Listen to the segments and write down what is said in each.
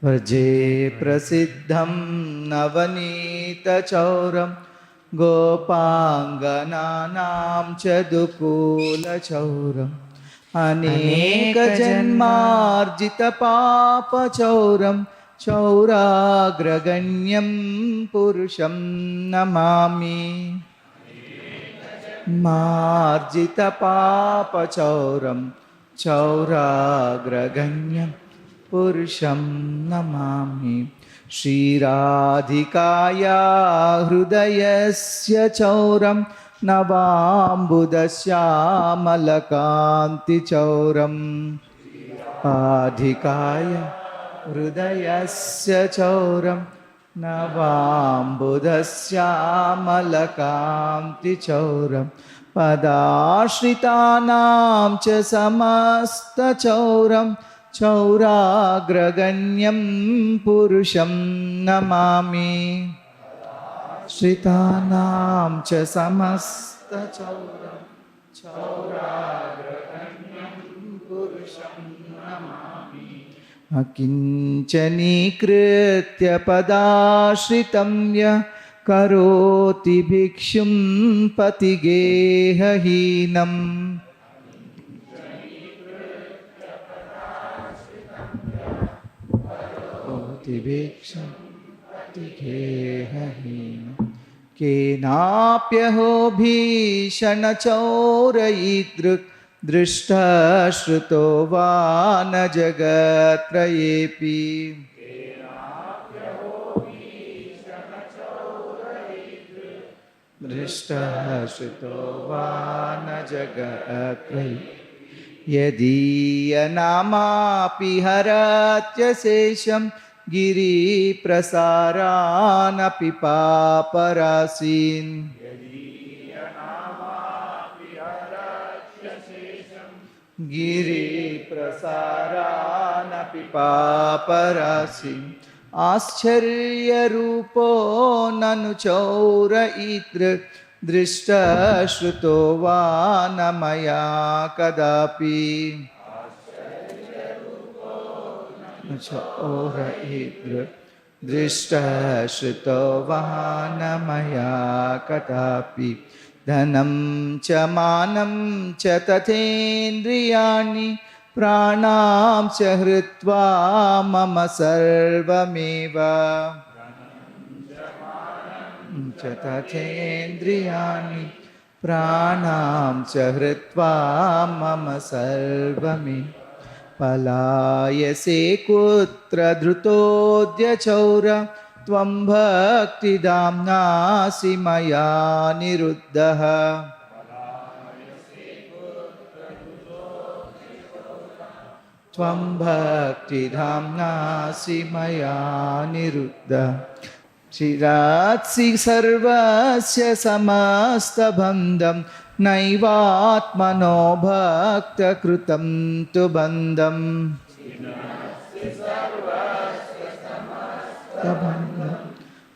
व्रजे प्रसिद्धं नवनीतचौरं गोपाङ्गनानां च दुकूलचौरम् अनेकजन्मार्जितपापचौरं चौराग्रगण्यं पुरुषं नमामि। मार्जितपापचौरं चौराग्रगण्यं पुरुषं नमामि। श्रीराधिकाया हृदयस्य चौरं नवाम्बुदश्यामलकान्तिचौरम् राधिकाय हृदयस्य चौरं नवाम्बुदश्यामलकान्तिचौरं पदाश्रितानां च समस्तचौरं चौराग्रगण्यं पुरुषं नमामि। श्रितानां च समस्तचौरं चौराग्रगण्यं पुरुषं नमामि। अकिञ्चनीकृत्य पदाश्रितं यः करोति भिक्षुं पतिगेहहीनम् भिक्षुं पतिगेहहीनम् केनाप्यहो भीषणचौरयिदृक् दृष्टश्रुतो वा न जगत्त्रयेऽपि। दृष्टश्रुतो वा न जगत्त्रयेऽपि। यदीयनामापि हरत्यशेषं गिरिप्रसारानपि पापरासीन्। गिरिप्रसारानपि पापरासीन्। आश्चर्यरूपो ननु चौरयिदृक् दृष्टश्रुतो वा न मया कदापि। चौरयिदृक् दृष्टश्रुतो वा न मया कदापि। धनं च मानं च तथेन्द्रियाणि प्राणां च हृत्वा मम सर्वमेव। च तथेन्द्रियाणि प्राणां च हृत्वा मम सर्वमेव। पलायसे कुत्र धृतोऽद्य चौर त्वं भक्तिदाम्नासि मया निरुद्धः। त्वं भक्तिदाम्नासि मया निरुद्धः। चिरात्सि सर्वस्य समस्तबन्धं नैवात्मनो भक्तकृतं तु बन्धम्।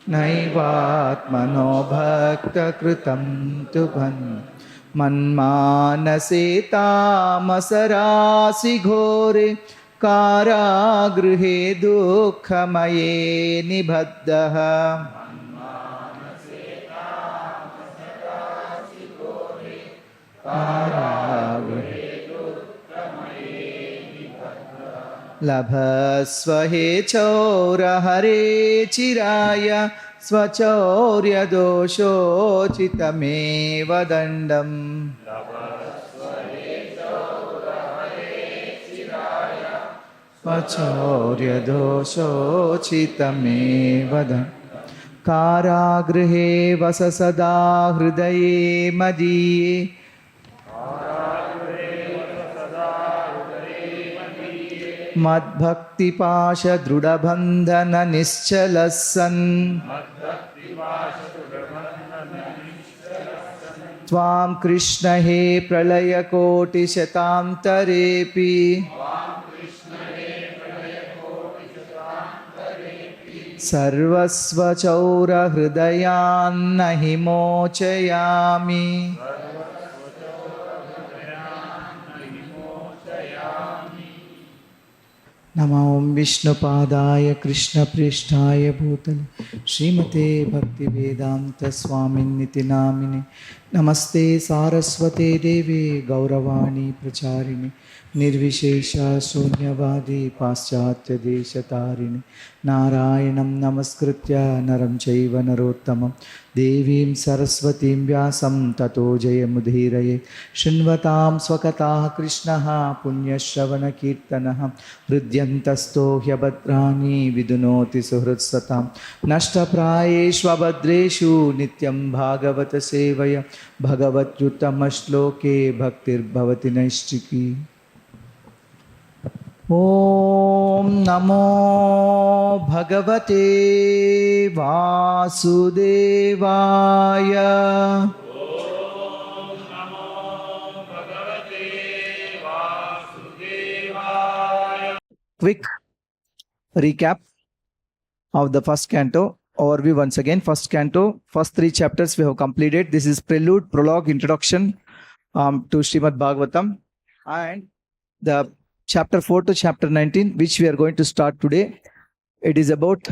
नैवात्मनो भक्तकृतं तु बन्धम्। मन्मानसे तामसरासि घोरे कारागृहे दुःखमये निबद्धः। लभस्व हे चौरहरे चिराय स्वचौर्यदोषोचितमेव दण्डम्। स्वचौर्यदोषोचितमेव दण्डम्। कारागृहे वस सदा हृदये मदीये। मद्भक्तिपाशदृढबन्धन निश्चलः सन् त्वां कृष्ण हे प्रलयकोटिशतान्तरेऽपि। सर्वस्वचौरहृदयान्न हि मोचयामि। नमो विष्णुपादाय कृष्णप्रेष्ठाय भूतले श्रीमते भक्तिवेदान्तस्वामिन्निति नामिने नमस्ते सारस्वते देवे गौरवाणी प्रचारिणे निर्विशेषा शून्यवादी पाश्चात्यदेशतारिणे नारायणं नमस्कृत्य नरं चैव नरोत्तमं देवीं सरस्वतीं व्यासं ततो जयमुदीरये शृण्वतां स्वकथाः कृष्णः पुण्यश्रवणकीर्तनः हृद्यन्तस्थो ह्यभद्राणि विदुनोति सुहृत्सतां नष्टप्रायेष्वभद्रेषु नित्यं भागवत सेवया भगवत्युत्तमश्लोके भक्तिर्भवति नैष्टिकी। ॐ नमो भगवते वासुदेवाय। Quick recap of the first canto. Overview once again. First canto, first 3 chapters we have completed. This is prelude, prologue, introduction to Śrīmad Bhāgavatam, and the chapter 4 to chapter 19, which we are going to start today. It is about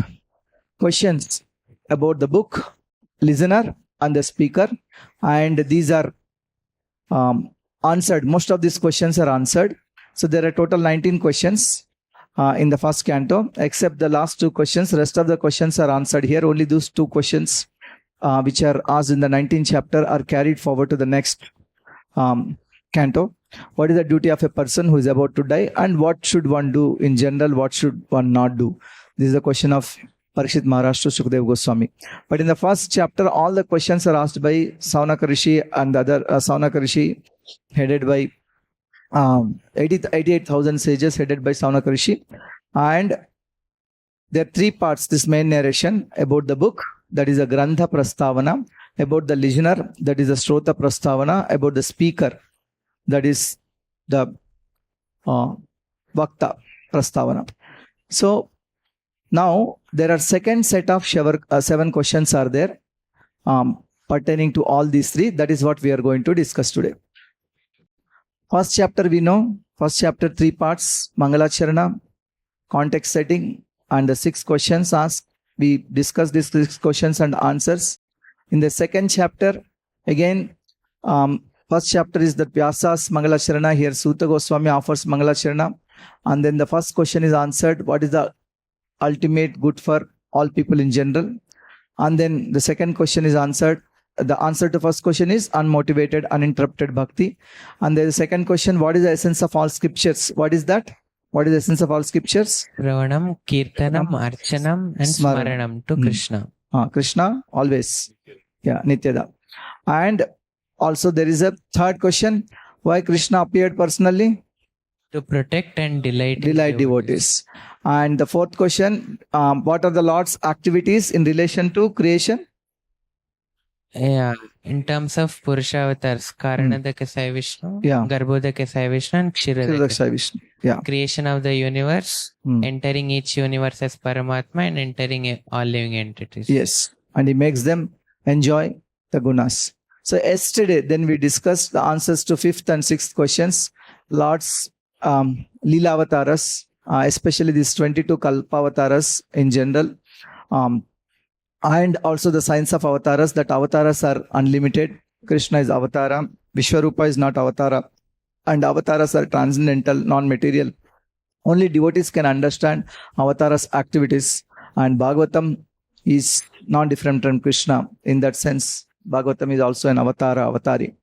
questions about the book, listener, and the speaker, and these are answered. Most of these questions are answered. So there are total 19 questions in the first canto, except the last 2 questions. Rest of the questions are answered here. Only those 2 questions which are asked in the 19th chapter are carried forward to the next canto. What is the duty of a person who is about to die, and what should one do in general, what should one not do? This is the question of Parīkṣit Mahārāja to Śukadeva Gosvāmī. But in the first chapter, all the questions are asked by Saunaka Rishi and the other Saunaka Rishi, headed by 88,000 sages headed by Saunaka Rishi. And there are 3 parts, this main narration about the book, that is a Grantha Prastavana, about the listener, that is a Shrota Prastavana, about the speaker, that is the Vakta Prastavana. So now there are second set of 7 questions are there pertaining to all these 3. That is what we are going to discuss today. First chapter we know, first chapter 3 parts, Mangalacharana, context setting, and the 6 questions asked. We discussed these 6 questions and answers. In the second chapter, again, first chapter is that Vyasa's Mangalacharana. Here Sutta Goswami offers Mangalacharana, and then the first question is answered, what is the ultimate good for all people in general? And then the second question is answered. The answer to first question is unmotivated, uninterrupted bhakti. And there is a second question, what is the essence of all scriptures? What is that? What is the essence of all scriptures? Ravanam, Kirtanam, Archanam, and Smaranam to Krishna. Krishna, always. Yeah, Nityada. And also there is a third question, why Krishna appeared personally? To protect and delight devotees. And the fourth question, what are the Lord's activities in relation to creation? Yeah, in terms of Purusha avatars, Karanadaka Sai Vishnu, Garbhodaka Sai Vishnu, and Kshiradaka Sai Vishnu. Yeah. Creation of the universe, entering each universe as Paramatma and entering all living entities. Yes, and he makes them enjoy the gunas. So yesterday, then we discussed the answers to 5th and 6th questions. Lord's Leela Avataras, especially these 22 Kalpavataras in general. And also the science of avatars, that avatars are unlimited. Krishna is avatara, Vishwarupa is not avatara, and avatars are transcendental, non-material. Only devotees can understand avatars' activities, and Bhagavatam is not different from Krishna. In that sense, Bhagavatam is also an avatari.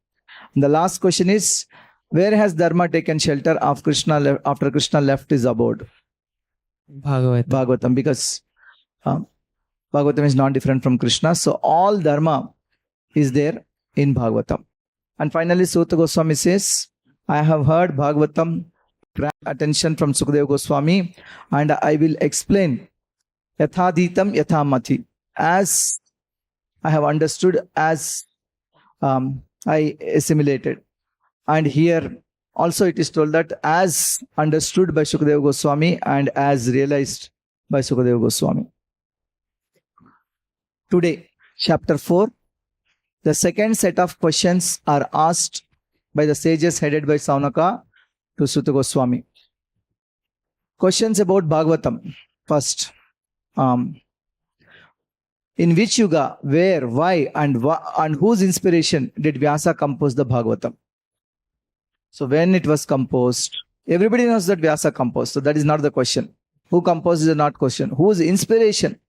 And the last question is, where has Dharma taken shelter of Krishna after Krishna left his abode? Bhagavatam, because Bhagavatam is not different from Krishna. So all Dharma is there in Bhagavatam. And finally, Sutta Goswami says, I have heard Bhagavatam, grant attention from Śukadeva Gosvāmī, and I will explain yathaditam yathamati, as I have understood, as I assimilated. And here also it is told that as understood by Śukadeva Gosvāmī and as realized by Śukadeva Gosvāmī. Today, chapter 4, the second set of questions are asked by the sages headed by Saunaka to Sutta Goswami. Questions about Bhagavatam. First, in which yuga, where, why, and whose inspiration did Vyasa compose the Bhagavatam? So when it was composed, everybody knows that Vyasa composed. So that is not the question. Who composed is not question. Whose inspiration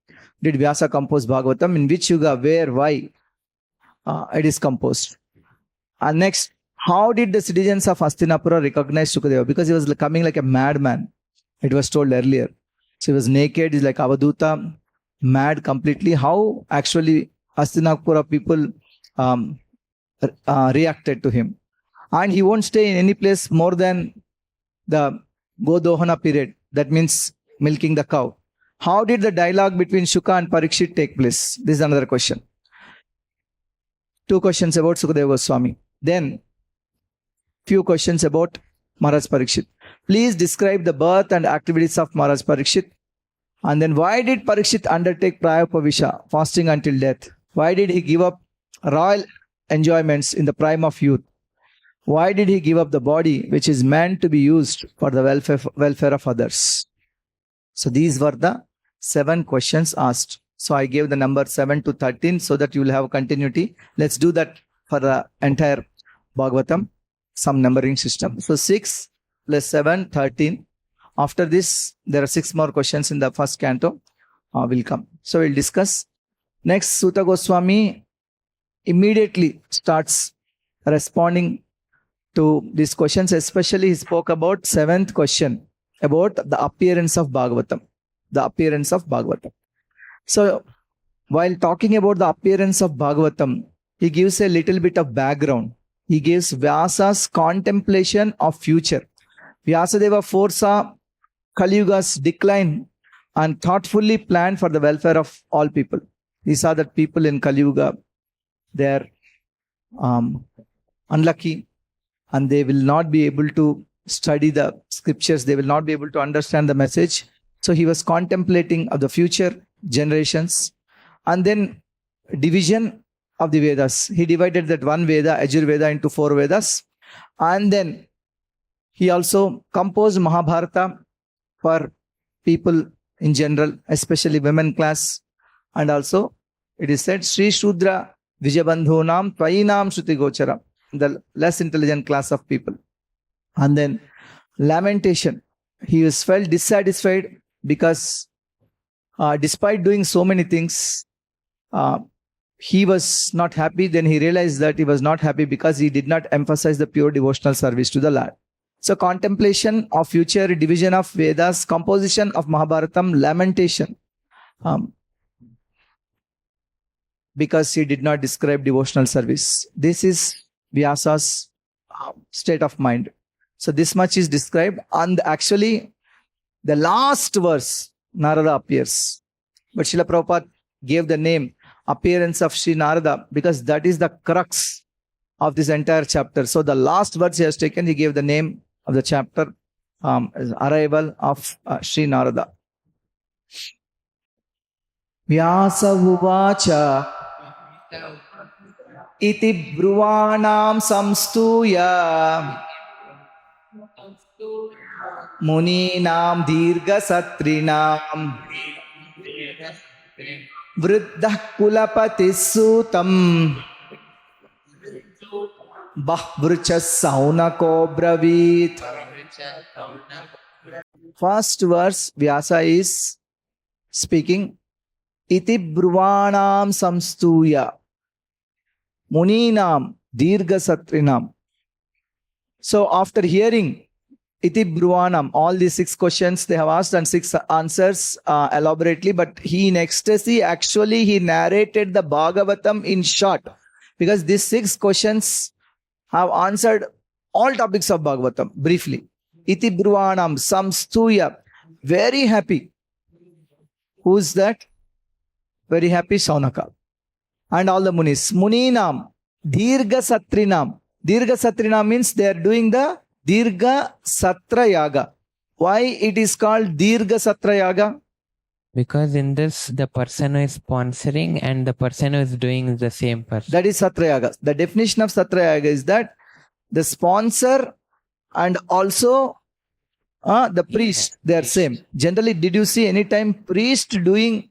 did Vyasa compose Bhagavatam? In which yuga, where, why it is composed? And next, how did the citizens of Hastinapura recognize Śukadeva? Because he was coming like a madman. It was told earlier. So he was naked, he's like Avaduta, mad completely. How actually Hastinapura people reacted to him. And he won't stay in any place more than the Godohana period. That means milking the cow. How did the dialogue between Shuka and Parīkṣit take place? This is another question. 2 questions about Śukadeva Gosvāmī. Then, few questions about Mahārāja Parīkṣit. Please describe the birth and activities of Mahārāja Parīkṣit. And then, why did Parīkṣit undertake Prayapavisha, fasting until death? Why did he give up royal enjoyments in the prime of youth? Why did he give up the body which is meant to be used for the welfare of others? So these were the 7 questions asked. So I gave the number 7 to 13 so that you will have continuity. Let's do that for the entire Bhagavatam, some numbering system. So 6 plus 7, 13. After this, there are 6 more questions in the first canto will come. So we'll discuss. Next, Sutta Goswami immediately starts responding to these questions. Especially he spoke about 7th question about the appearance of Bhagavatam. The appearance of Bhagavatam. So while talking about the appearance of Bhagavatam, he gives a little bit of background. He gives Vyasa's contemplation of future. Vyasadeva foresaw Kali Yuga's decline and thoughtfully planned for the welfare of all people. He saw that people in Kali Yuga, they are unlucky and they will not be able to study the scriptures. They will not be able to understand the message. So he was contemplating of the future generations. And then division of the Vedas. He divided that one Veda, Ajurveda, into 4 Vedas. And then he also composed Mahabharata for people in general, especially women class. And also it is said, Sri Shudra Vijabandhunam Tvainam Shruti Gochara, the less intelligent class of people. And then lamentation. He was felt dissatisfied because despite doing so many things, he was not happy. Then he realized that he was not happy because he did not emphasize the pure devotional service to the Lord. So contemplation of future, division of Vedas, composition of Mahabharatam, lamentation. Because he did not describe devotional service. This is Vyasa's state of mind. So this much is described, and actually the last verse Narada appears. But Srila Prabhupada gave the name appearance of Sri Narada because that is the crux of this entire chapter. So the last verse he has taken, he gave the name of the chapter, arrival of Sri Narada. Vyasa uvacha iti bruvanam samstuya muninam dirga satrinam vriddha kulapati sutam bahvrucha saunako bravit. First verse, Vyasa is speaking iti bruvanam samstuya muninam dirga satrinam. So after hearing iti bruvanam, all these 6 questions they have asked and 6 answers elaborately, but he in ecstasy actually he narrated the Bhagavatam in short, because these 6 questions have answered all topics of Bhagavatam briefly. Iti bruvanam samstuya, very happy. Who's that? Very happy Saunaka and all the munis. Muninam dirga satrinam. Dirga satrinam means they are doing the Dirga Satra Yaga. Why it is called Dirga Satra Yaga? Because in this, the person who is sponsoring and the person who is doing is the same person. That is Satra Yaga. The definition of Satra Yaga is that the sponsor and also The priest, they are same. Generally, did you see any time priest doing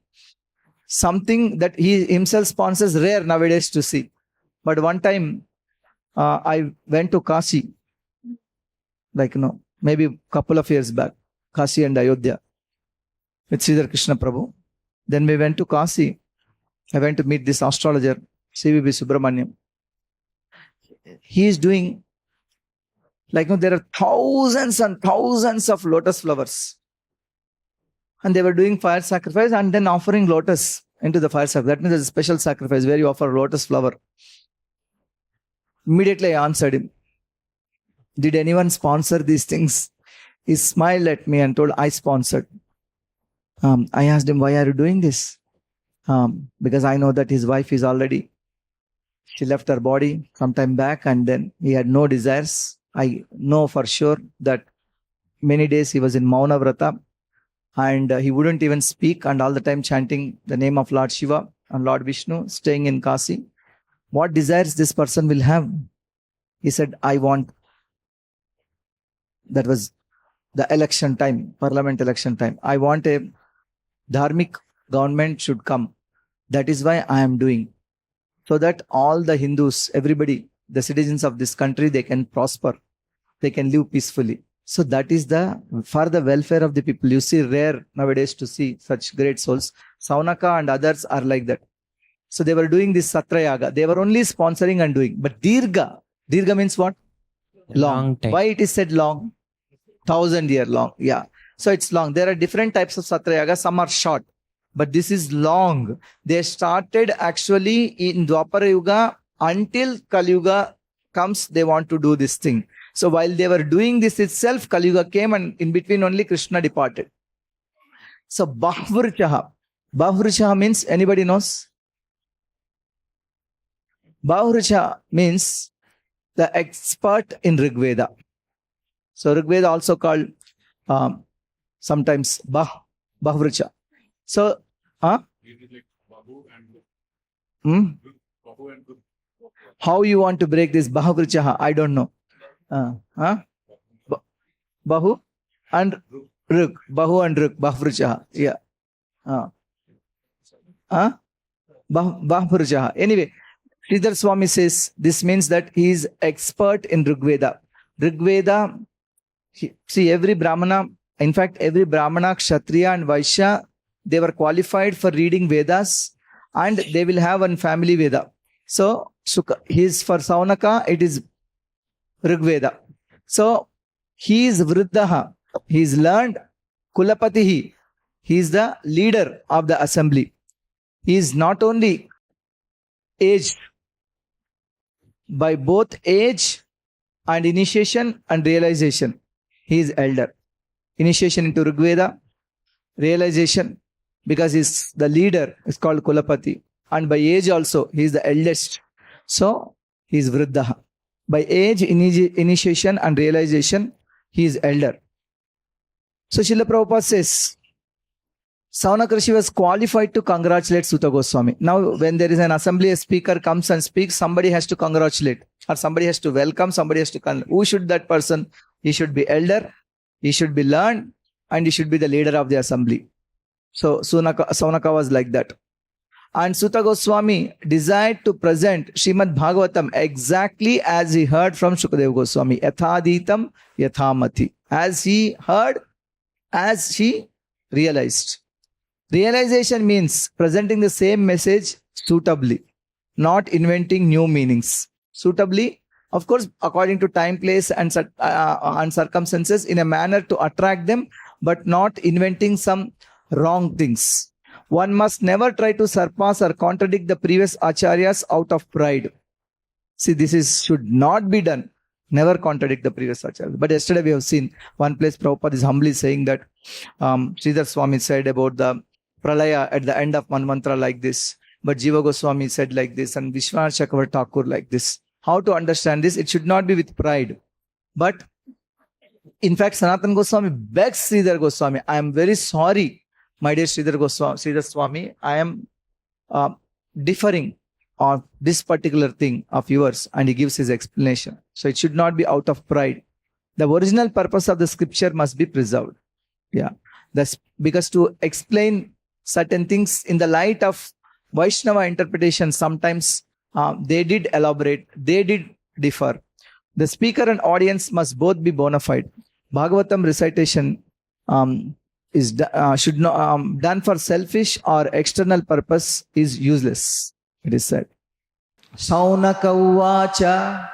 something that he himself sponsors? Rare nowadays to see. But one time, I went to Kashi, maybe a couple of years back, Kashi and Ayodhya, with Sridhar Krishna Prabhu. Then we went to Kashi. I went to meet this astrologer, CVB Subramaniam. He is doing, there are thousands and thousands of lotus flowers. And they were doing fire sacrifice and then offering lotus into the fire sacrifice. That means there's a special sacrifice where you offer lotus flower. Immediately I answered him, did anyone sponsor these things? He smiled at me and told, I sponsored. I asked him, why are you doing this? Because I know that his wife is she left her body some time back and then he had no desires. I know for sure that many days he was in Mauna Vrata and he wouldn't even speak and all the time chanting the name of Lord Shiva and Lord Vishnu, staying in Kashi. What desires this person will have? He said, I want. That was the election time, parliament election time. I want a dharmic government should come. That is why I am doing. So that all the Hindus, everybody, the citizens of this country, they can prosper. They can live peacefully. So that is for the welfare of the people. You see, rare nowadays to see such great souls. Saunaka and others are like that. So they were doing this Satrayaga. They were only sponsoring and doing. But Dirga means what? Long. Why it is said long? 1,000 year long. Yeah. So it's long. There are different types of Satrayaga. Some are short. But this is long. They started actually in Dwapara Yuga until Kali Yuga comes. They want to do this thing. So while they were doing this itself, Kali Yuga came and in between only Krishna departed. So Bahvruchaha. Bahvruchaha means, anybody knows? Bahvruchaha means the expert in Rigveda. So Rigveda also called sometimes Bahvrucha. So, how you want to break this Bahvruchaha? I don't know. Bahu and Ruk. Bahu and Ruk. Bahvruchaha. Yeah. Bahvruchaha. Anyway, Sridhar Swami says this means that he is expert in Rigveda. Rigveda, see, every Brahmana, in fact, every Brahmana, Kshatriya and Vaishya, they were qualified for reading Vedas and they will have one family Veda. So, his for Saunaka, it is Rigveda. So, he is Vriddhaha. He is learned. Kulapatihi. He is the leader of the assembly. He is not only aged, by both age and initiation and realization, he is elder. Initiation into Rigveda, realization, because he is the leader, is called Kulapati. And by age also, he is the eldest. So, he is Vriddhaha. By age, initiation and realization, he is elder. So, Srila Prabhupada says, Saunaka Rishi was qualified to congratulate Suta Goswami. Now, when there is an assembly, a speaker comes and speaks, somebody has to congratulate, or somebody has to welcome, somebody has to congratulate. Who should that person? He should be elder, he should be learned, and he should be the leader of the assembly. So, Saunaka was like that. And Suta Goswami desired to present Śrīmad Bhāgavatam exactly as he heard from Śukadeva Gosvāmī. Yathaditam yathamati. As he heard, as he realized. Realization means presenting the same message suitably, not inventing new meanings. Suitably, of course, according to time, place and circumstances, in a manner to attract them, but not inventing some wrong things. One must never try to surpass or contradict the previous acharyas out of pride. See, this should not be done. Never contradict the previous acharyas. But yesterday we have seen one place Prabhupada is humbly saying that Sridhar Swami said about the Pralaya at the end of one mantra like this. But Jiva Goswami said like this and Vishwanath Chakravarti Thakur like this. How to understand this? It should not be with pride. But in fact, Sanatana Goswami begs Sridhar Goswami, I am very sorry, my dear Sridhar Swami, I am differing on this particular thing of yours, and he gives his explanation. So it should not be out of pride. The original purpose of the scripture must be preserved. Yeah. That's because to explain certain things in the light of Vaishnava interpretation, sometimes they did elaborate, they did differ. The speaker and audience must both be bona fide. Bhagavatam recitation should not done for selfish or external purpose is useless. It is said. Saunaka uvacha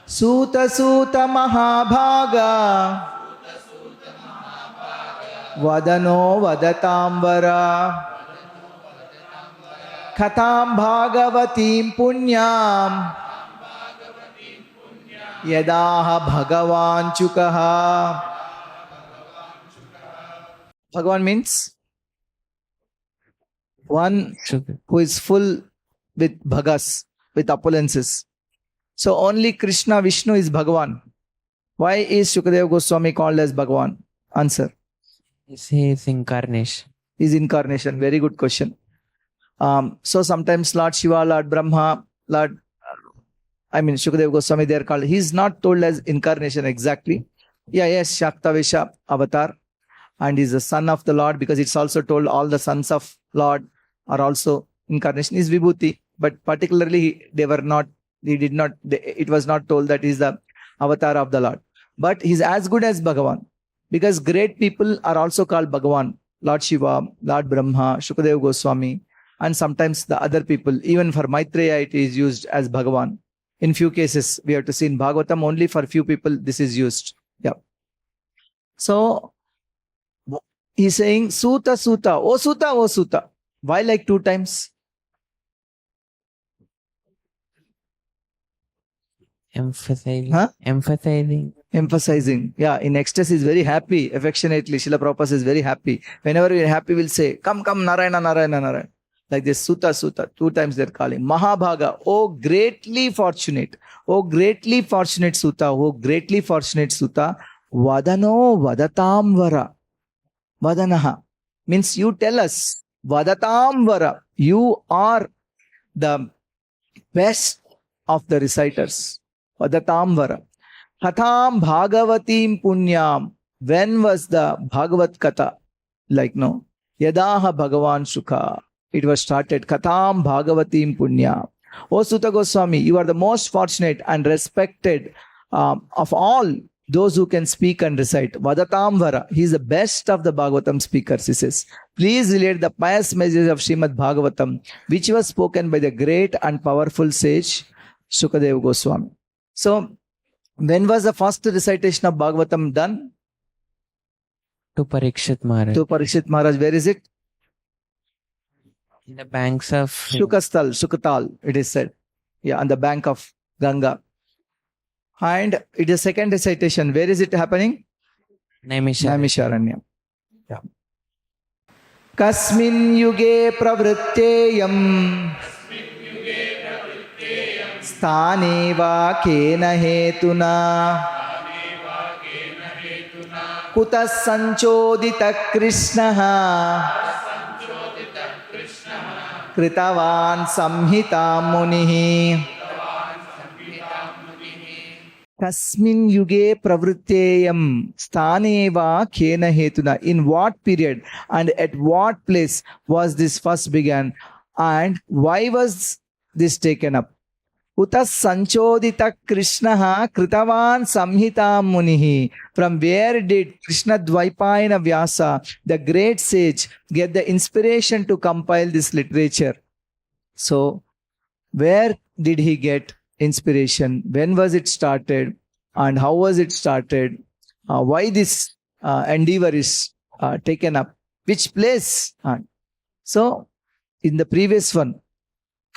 Suta Suta Mahabhaga Vadano Vadatambara Katam Bhagavatim Punyam Yadaha Bhagavan Chukaha. Bhagavan means one who is full with bhagas, with opulences. So only Krishna, Vishnu is Bhagavan. Why is Śukadeva Gosvāmī called as Bhagavan? Answer. He is incarnation. His incarnation. Very good question. So sometimes Lord Shiva, Lord Brahma, Śukadeva Gosvāmī, they are called. He is not told as incarnation exactly. Yes, Shaktavesha avatar. And he is the son of the Lord, because it's also told all the sons of Lord are also incarnation. Is Vibhuti, but particularly it was not told that he is the avatar of the Lord. But he is as good as Bhagavan, because great people are also called Bhagavan. Lord Shiva, Lord Brahma, Śukadeva Gosvāmī, and sometimes the other people. Even for Maitreya it is used as Bhagavan. In few cases, we have to see in Bhagavatam, only for few people this is used. Yeah. So he's saying, Suta, Suta, O Suta, O Suta. Why like 2 times? Emphasizing. Emphasizing. Yeah, in ecstasy is very happy, affectionately. Srila Prabhupada is very happy. Whenever we are happy, we'll say, come, Narayana, Narayana, Narayana. Like this, Suta, Suta. 2 times they're calling. Mahabhaga, oh greatly fortunate. Oh greatly fortunate Suta. Oh greatly fortunate Suta. Vadano Vadatamvara. Vadanaha means you tell us. Vadatamvara. You are the best of the reciters. Vadatamvara. Katham Bhagavatim Punyam. When was the Bhagavat Katha? Yadaha Bhagavan Sukha. It was started. Katham Bhagavatim Punyam. O Suta Goswami, you are the most fortunate and respected of all those who can speak and recite. Vadatamvara. He is the best of the Bhagavatam speakers, he says. Please relate the pious message of Śrīmad Bhāgavatam, which was spoken by the great and powerful sage Śukadeva Gosvāmī. So, when was the first recitation of Bhagavatam done? To Parīkṣit Mahārāja. To Parīkṣit Mahārāja. Where is it? In the banks of Shukatal, it is said. Yeah, on the bank of Ganga. And it is second recitation. Where is it happening? Naimisharanya. Yeah. Kasmin yuge pravritteyam sthane va kena hetuna kutas sanchodita krishnaha kritavan samhitam munihi. Kasmin yuge pravritteyam sthaneva kena hetuna. In what period and at what place was this first began, and why was this taken up? Utas sanchodita krishnaha kritavan samhitam munihi. From where did Krishna Dvaipayana Vyasa, the great sage, get the inspiration to compile this literature? So, where did he get inspiration? When was it started? And how was it started? Why this endeavor is taken up? Which place? So, in the previous one,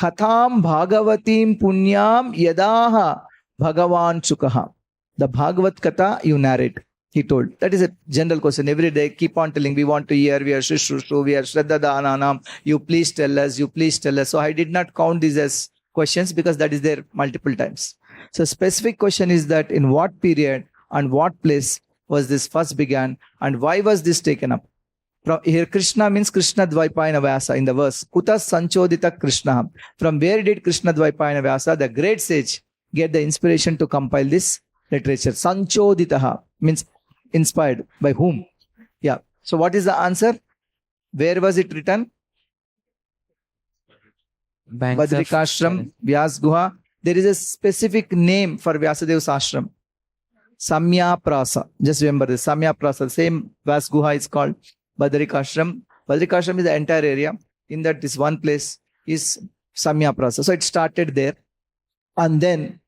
Katham Bhagavatim Punyam Yadaha Bhagavan Chukaha. The Bhagavat Katha you narrate, he told. That is a general question. Every day, keep on telling, we want to hear, we are Shushru, we are Shraddha Dhananam, you please tell us, you please tell us. So I did not count these as questions because that is there multiple times. So specific question is that in what period and what place was this first began, and why was this taken up? Here Krishna means Krishna Dvaipayana Vyasa in the verse. Kutas Sanchodita Krishna. From where did Krishna Dvaipayana Vyasa, the great sage, get the inspiration to compile this literature. Sanchoditaha means inspired. By whom? Yeah. So what is the answer? Where was it written? Badrikashram, Vyas Guha. There is a specific name for Vyasadeva's ashram. Samya Prasa. Just remember this. Samya Prasa. Same Vyas Guha is called Badrikashram. Badrikashram is the entire area. In that, this one place is Samya Prasa. So it started there. And then,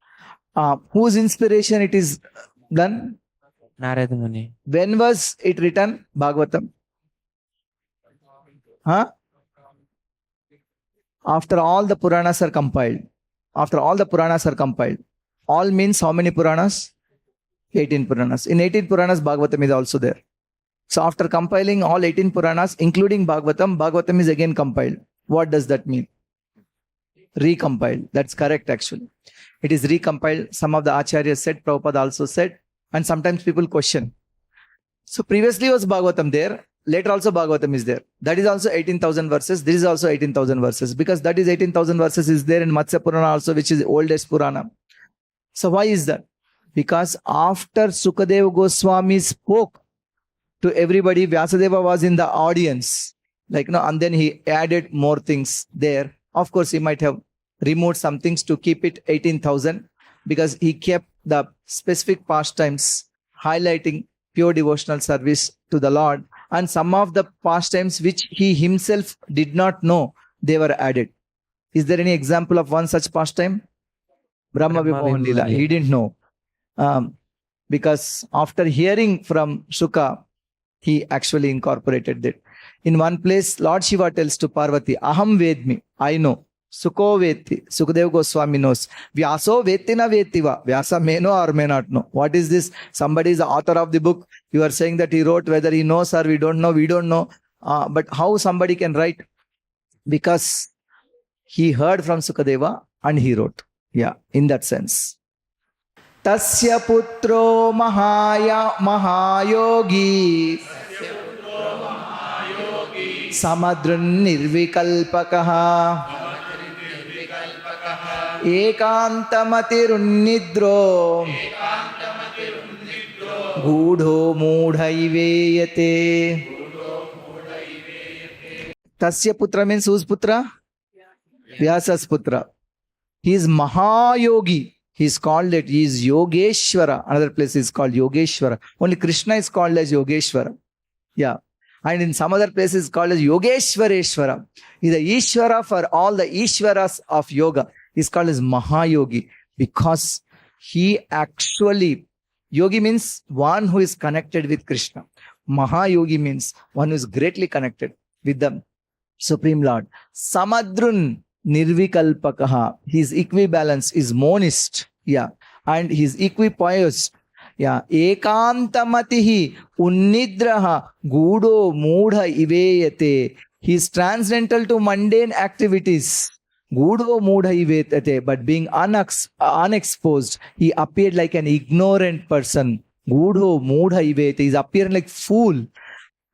whose inspiration it is done? Narada Muni. When was it written? Bhagavatam. Huh? After all the Puranas are compiled. After all the Puranas are compiled. All means how many Puranas? 18 Puranas. In 18 Puranas, Bhagavatam is also there. So after compiling all 18 Puranas, including Bhagavatam, Bhagavatam is again compiled. What does that mean? Recompiled. That's correct actually. It is recompiled. Some of the Acharyas said, Prabhupada also said, and sometimes people question. So previously was Bhagavatam there. Later also Bhagavatam is there. That is also 18,000 verses. This is also 18,000 verses. Because that is 18,000 verses is there in Matsya Purana also, which is the oldest Purana. So why is that? Because after Śukadeva Gosvāmī spoke to everybody, Vyasadeva was in the audience. And then he added more things there. Of course, he might have removed some things to keep it 18,000 because he kept the specific pastimes highlighting pure devotional service to the Lord. And some of the pastimes which he himself did not know, they were added. Is there any example of one such pastime? Brahma Vimohan Lila. He didn't know. Because after hearing from Shuka, he actually incorporated it. In one place, Lord Shiva tells to Parvati, Aham Vedmi, I know. Sukho Veti, Śukadeva Gosvāmī knows. Vyaso Vetina Vetiva. Vyasa may know or may not know. What is this? Somebody is the author of the book. You are saying that he wrote, whether he knows or we don't know. But how somebody can write? Because he heard from Śukadeva and he wrote. Yeah, in that sense. Tasya putro mahayogi samadrun nirvikalpakaha ekantamatirunnidro gudho mudhaiveyate. Tasya putra means whose putra? Vyasa's putra. He is Mahayogi. He is called it. He is Yogeshwara. Another place is called Yogeshwara. Only Krishna is called as Yogeshwara. Yeah. And in some other places called as Yogeshwareshwara. He is the Ishwara for all the Ishwaras of yoga. He is called as Mahayogi because he actually, Yogi means one who is connected with Krishna. Mahayogi means one who is greatly connected with the Supreme Lord. Samadrun Nirvikalpakaha. His equibalence is monist. Yeah. And his equipoised. Yeah. Ekantamatihi unnidraha gudo mudha iveyate. He is transcendental to mundane activities. Gudo mudha iveyate. But being unexposed, he appeared like an ignorant person. Gudo mudha iveyate. He is appearing like fool.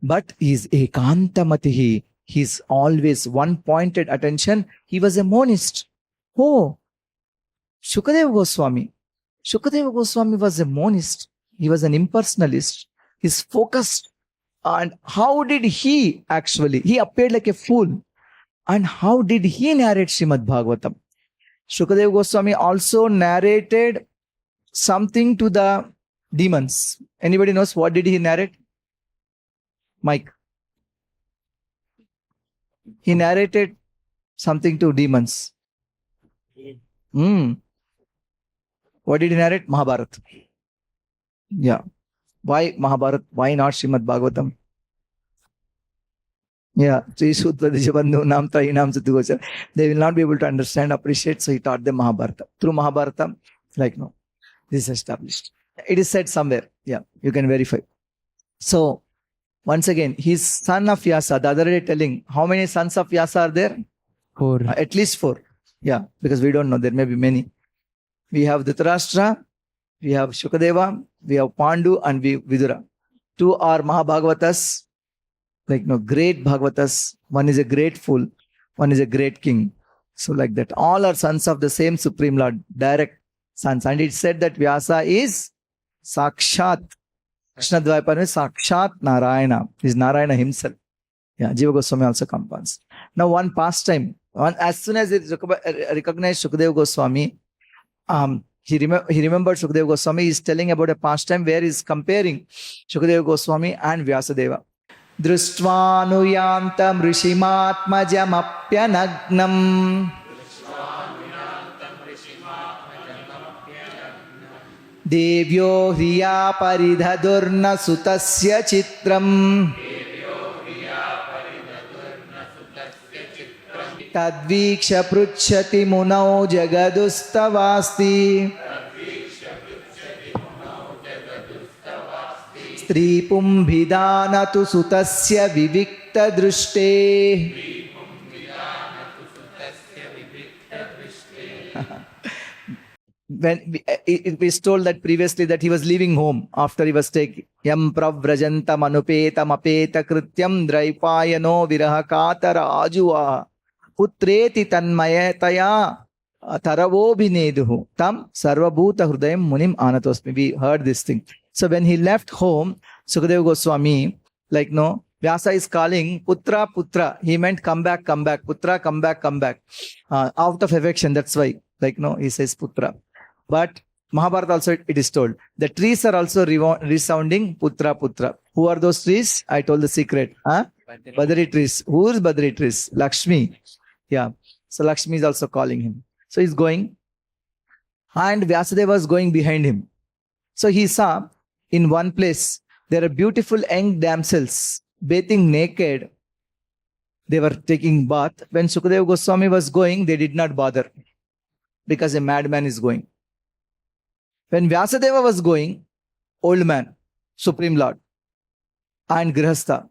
But he is ekantamatihi. He's always one-pointed attention. He was a monist. Oh, Śukadeva Gosvāmī. Śukadeva Gosvāmī was a monist. He was an impersonalist. He's focused. And how did he actually? He appeared like a fool. And how did he narrate Śrīmad Bhāgavatam? Śukadeva Gosvāmī also narrated something to the demons. Anybody knows what did he narrate? Mike. He narrated something to demons. What did he narrate? Mahabharata. Yeah. Why Mahabharata? Why not Śrīmad Bhāgavatam? Yeah. They will not be able to understand, appreciate, so he taught them Mahabharata. Through Mahabharata, no. This is established. It is said somewhere. Yeah. You can verify. So, once again, he's son of Vyasa. The other day telling, how many sons of Vyasa are there? 4. At least 4. Yeah, because we don't know. There may be many. We have Dhritarashtra, we have Śukadeva, we have Pāṇḍu, and we Vidura. 2 are Mahabhagavatas, great Bhagavatas. One is a great fool, one is a great king. So like that. All are sons of the same Supreme Lord, direct sons. And it said that Vyasa is Sakshat. Krishna Dvaipa means Sakshat Narayana. Is Narayana himself. Yeah, Jiva Goswami also compounds. Now one pastime. As soon as he recognized Śukadeva Gosvāmī, he remembered Śukadeva Gosvāmī. He is telling about a pastime where he is comparing Śukadeva Gosvāmī and Vyāsadeva. Drushtvanuyantam rishimatmajamapyanagnam devyo hriya paridhadurna sutasya chitram tadviksha pruchati munau jagadustavasti Strīpumbhidanatu sutasya vivikta drushte. When it was told that previously that he was leaving home after he was taken. Yam pravrajantam anupetam apeta krityam draipayano virahakatara ajuva putreti tanmayataya taravobhineduhu tam sarvabhuta hrudayam munim anatosmi. We heard this thing. So when he left home, Śukadeva Gosvāmī, like no, Vyasa is calling Putra, Putra. He meant come back, come back. Putra, come back, come back. Out of affection, that's why. Like no, he says Putra. But Mahabharata also it is told. The trees are also resounding Putra, Putra. Who are those trees? I told the secret. Bodily trees. Who is bodily trees? Lakshmi. Yeah. So Lakshmi is also calling him. So he's going. And Vyasadeva was going behind him. So he saw in one place, there are beautiful young damsels bathing naked. They were taking bath. When Śukadeva Gosvāmī was going, they did not bother because a madman is going. When Vyasadeva was going, old man, Supreme Lord, and Grihastha,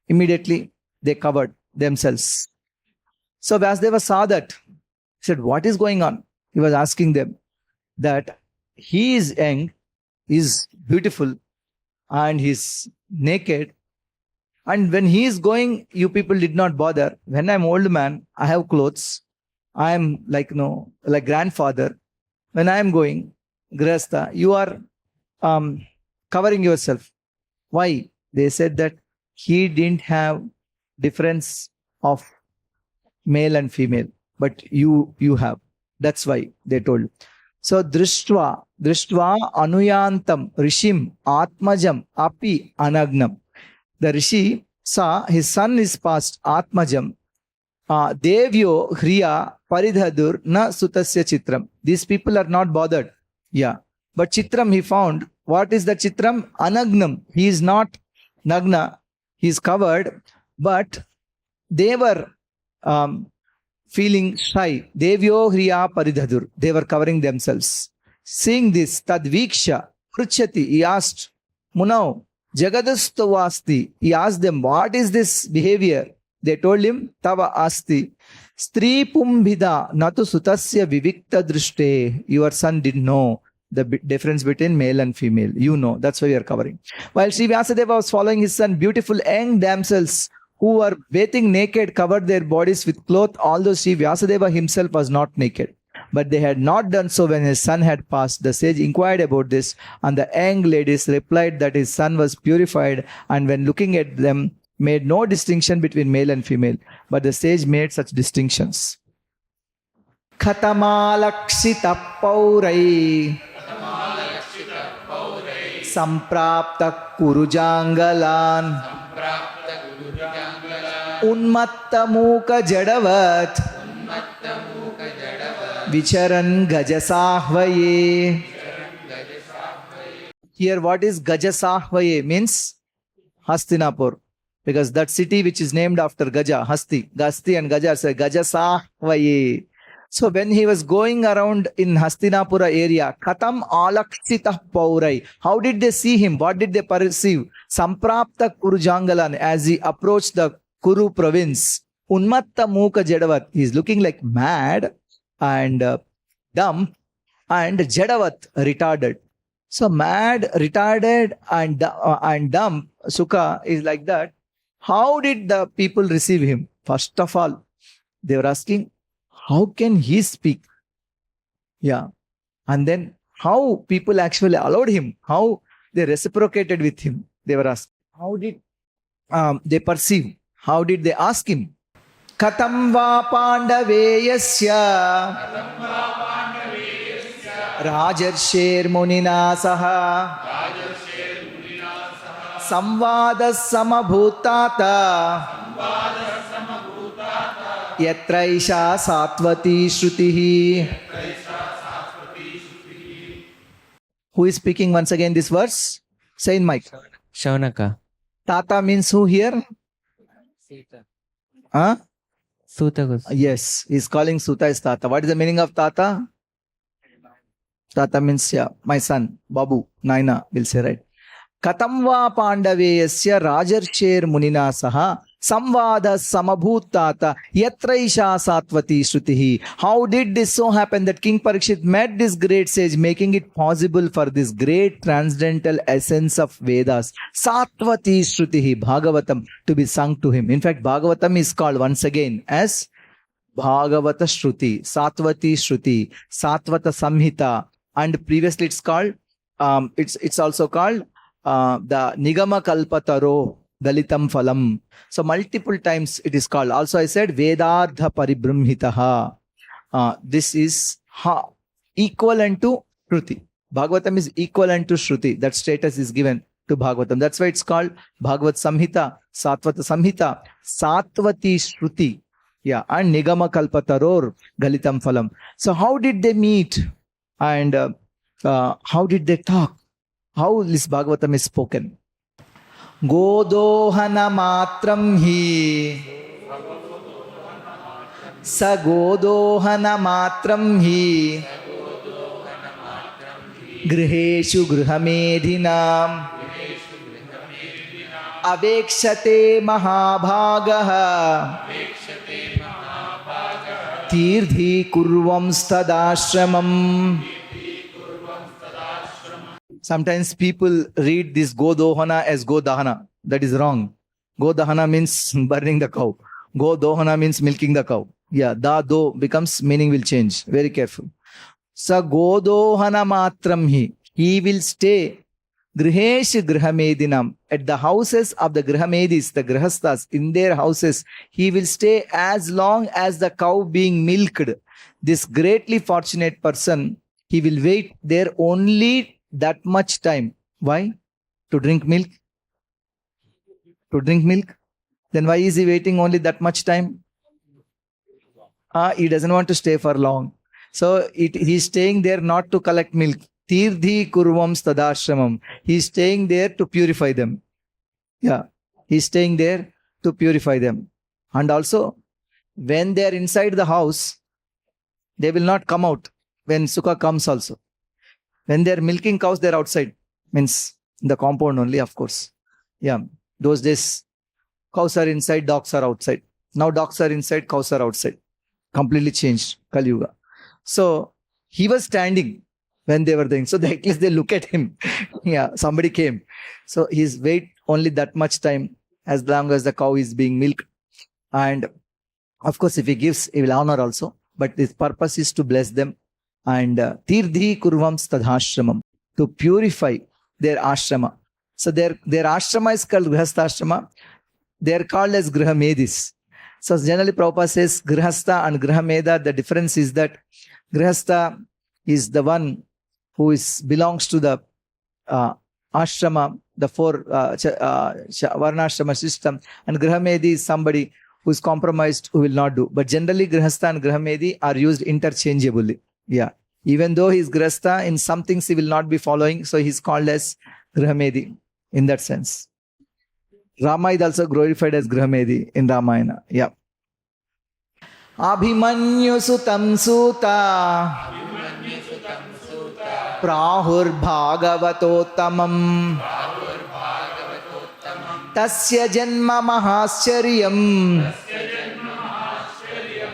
immediately they covered themselves. So Vyasadeva saw that. He said, what is going on? He was asking them that he is young, is beautiful, and he's naked. And when he is going, you people did not bother. When I'm old man, I have clothes. I am like grandfather. When I am going, Grihastha, you are covering yourself. Why? They said that he didn't have difference of male and female, but you have. That's why they told. So drishtva anuyantam rishim atmajam api anagnam. The rishi saw his son is past atmajam. Devyo hriya paridhadur na sutasya chitram. These people are not bothered. Yeah. But chitram he found. What is the chitram? Anagnam. He is not nagna. He is covered. But they were feeling shy. Devyo hriya paridhadur. They were covering themselves. Seeing this, tadviksha pruchati. He asked, Munau, jagadustavasti. He asked them, what is this behavior? They told him, tava asti. Strīpumbhida natu sutasya vivikta drushte. Your son didn't know the difference between male and female. You know. That's why we are covering. While Sri Vyasadeva was following his son, beautiful young damsels who were bathing naked covered their bodies with cloth, although Sri Vyasadeva himself was not naked. But they had not done so when his son had passed. The sage inquired about this, and the young ladies replied that his son was purified, and when looking at them, made no distinction between male and female. But the sage made such distinctions. Khatamalaksita paurai samprapta kurujangalan unmatta muka jadavat vicharan gajasahvaye. Here what is gajasahvaye means? Hastinapur. Because that city which is named after Gaja, Hasti and Gaja say Gajasahvaye. So when he was going around in Hastinapura area, Katam alaksita paurai. How did they see him? What did they perceive? Samprapta Kurujangalan, as he approached the Kuru province. Unmatta Muka Jadavat. He is looking like mad and dumb, and Jadavat, retarded. So mad, retarded and dumb, Sukha is like that. How did the people receive him? First of all, they were asking, how can he speak? Yeah. And then, how people actually allowed him, how they reciprocated with him. They were asked, how did they perceive? How did they ask him? Katam va pandaveyasya rajarsher munina saha samvada samabhutata yatraisha satvati shrutihi. Who is speaking once again this verse? Say in mic. Shaunaka. Tata means who here? Huh? Suta. Yes, he's calling Suta as Tata. What is the meaning of Tata? Tata means, yeah, my son, Babu, Naina, will say, right? Katam va pandaveyasya rajarsher munina saha samvada samabhutata yatraisha satvati shrutihi. How did this so happen that King Parikshit met this great sage, making it possible for this great transcendental essence of Vedas, Satvati Shrutihi, Bhagavatam, to be sung to him? In fact, Bhagavatam is called once again as Bhagavata Shruti, Satvati Shruti, Satvata Samhita, and previously it's called, it's also called the Nigama Kalpataro Dalitam Phalam. So multiple times it is called. Also I said Vedardha Paribrahmitaha. This is equivalent to Shruti. Bhagavatam is equivalent to Shruti. That status is given to Bhagavatam. That's why it's called Bhagavat Samhita, Satvata Samhita, Satvati Shruti. Yeah, and Nigama Kalpataror Galitam Phalam. So how did they meet? And how did they talk? How this Bhagavatam is spoken? Godohana matram hi sa godohana matram hi griheshu grihamedhinam avekshate mahabhagaha tīrdhi kurvam stadashramam. Sometimes people read this Godohana as Godahana. That is wrong. Godahana means burning the cow. Godohana means milking the cow. Yeah, da do becomes meaning will change. Very careful. Sa Godohana matram hi. He will stay Grihesh Grihamedinam, at the houses of the Grihamedis, the Grihastas, in their houses. He will stay as long as the cow being milked. This greatly fortunate person, he will wait there only that much time. Why? To drink milk? To drink milk? Then why is he waiting only that much time? He doesn't want to stay for long. So he's staying there not to collect milk. Tīrdhi kurvam stadashramam. He's staying there to purify them. Yeah, he's staying there to purify them. And also, when they are inside the house, they will not come out when Sukha comes also. When they are milking cows, they are outside. Means in the compound only, of course. Yeah, those days, cows are inside, dogs are outside. Now dogs are inside, cows are outside. Completely changed, Kali Yuga. So, he was standing when they were doing. So at least they look at him. Yeah, somebody came. So he's wait only that much time as long as the cow is being milked. And of course, if he gives, he will honor also. But his purpose is to bless them. And Tīrdhi kurvam stadhashramam, to purify their ashrama. So their ashrama is called Grihastha. They are called as Grihamedis. So generally Prabhupada says Grihastha and Grihameda, the difference is that Grihastha is the one who belongs to the ashrama, the four varnashrama system, and Grihamedi is somebody who is compromised, who will not do. But generally Grihastha and Grihamedi are used interchangeably. Yeah. Even though he is Grihastha, in some things he will not be following, so he is called as Grihamedi in that sense. Rama is also glorified as Grihamedi in Ramayana. Yeah. Abhimanyu sutam suta Prahur Bhāgavatotamam Tasya Janma Mahāscharyam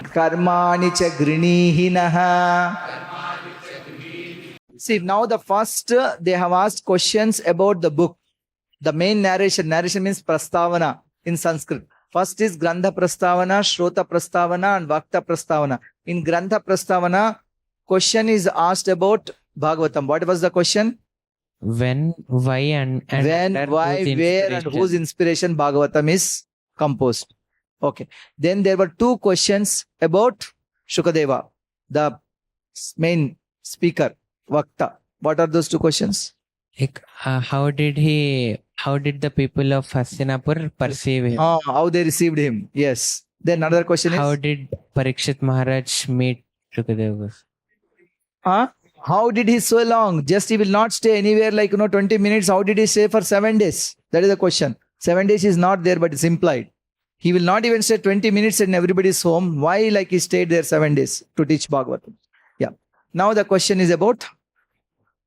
Karmani cha Grinihinaha. See, now the first, they have asked questions about the book. The main narration. Narration means Prastavana in Sanskrit. First is Grantha Prastavana, Shrota Prastavana and Vakta Prastavana. In Grantha Prastavana, question is asked about Bhagavatam. What was the question? When, why, and When, under why, whose where, and inspiration? whose inspiration Bhagavatam is composed. Okay. Then there were two questions about Śukadeva, the main speaker, Vakta. What are those two questions? Like, how did the people of Hastinapur perceive him? How they received him. Yes. Then another question How is, did Parīkṣit Maharaj meet Śukadeva Gosvāmī? how did he so long? Just he will not stay anywhere like 20 minutes. How did he stay for 7 days? That is the question. 7 days is not there, but it's implied. He will not even stay 20 minutes and everybody's home. Why like he stayed there 7 days to teach Bhagavatam? Yeah. Now the question is about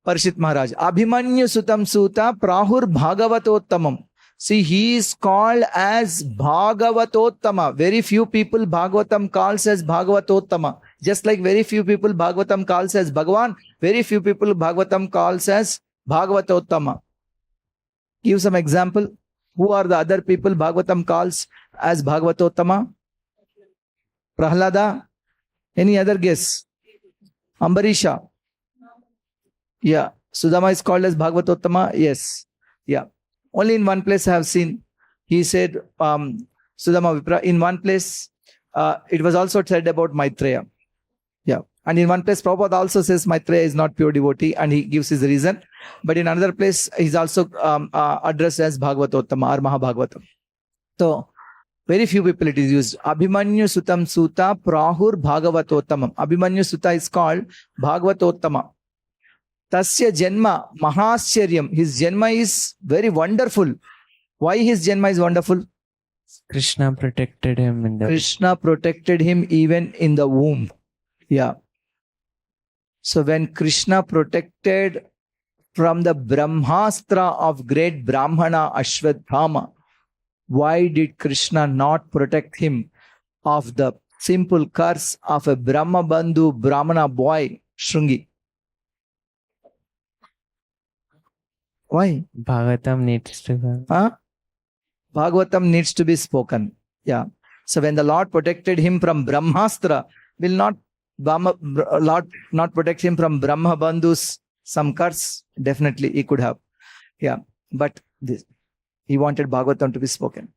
Parīkṣit Maharaj. Abhimanyu Sutam Suta Prahur Bhagavatottamam. See, he is called as Bhagavatottama. Very few people Bhagavatam calls as Bhagavatottama. Just like very few people Bhagavatam calls as Bhagavan, very few people Bhagavatam calls as Bhagavatottama. Give some example. Who are the other people Bhagavatam calls as Bhagavatottama? Prahlada? Any other guess? Ambarisha? Yeah. Sudama is called as Bhagavatottama? Yes. Yeah. Only in one place I have seen. He said, Sudama Vipra. In one place, it was also said about Maitreya. Yeah. And in one place, Prabhupada also says Maitreya is not pure devotee and he gives his reason. But in another place, he's also addressed as Bhagavatottama or Mahabhagavatam. So, very few people it is used. Abhimanyu Sutam Suta Prahur Bhagavatottamam. Abhimanyu Suta is called Bhagavatottama. Tasya Janma Mahāscharyam. His Janma is very wonderful. Why his Janma is wonderful? Krishna protected him in the Krishna protected him even in the womb. Yeah. So when Krishna protected from the Brahmastra of great Brahmana Ashwadhama, why did Krishna not protect him of the simple curse of a Brahma Bandhu Brahmana boy, Shrungi? Why? Bhagavatam needs to go. Bhagavatam needs to be spoken. Yeah. So when the Lord protected him from Brahmastra, will not Lord not protect him from Brahma Bandhu's some curse? Definitely he could have. Yeah. But he wanted Bhagavatam to be spoken.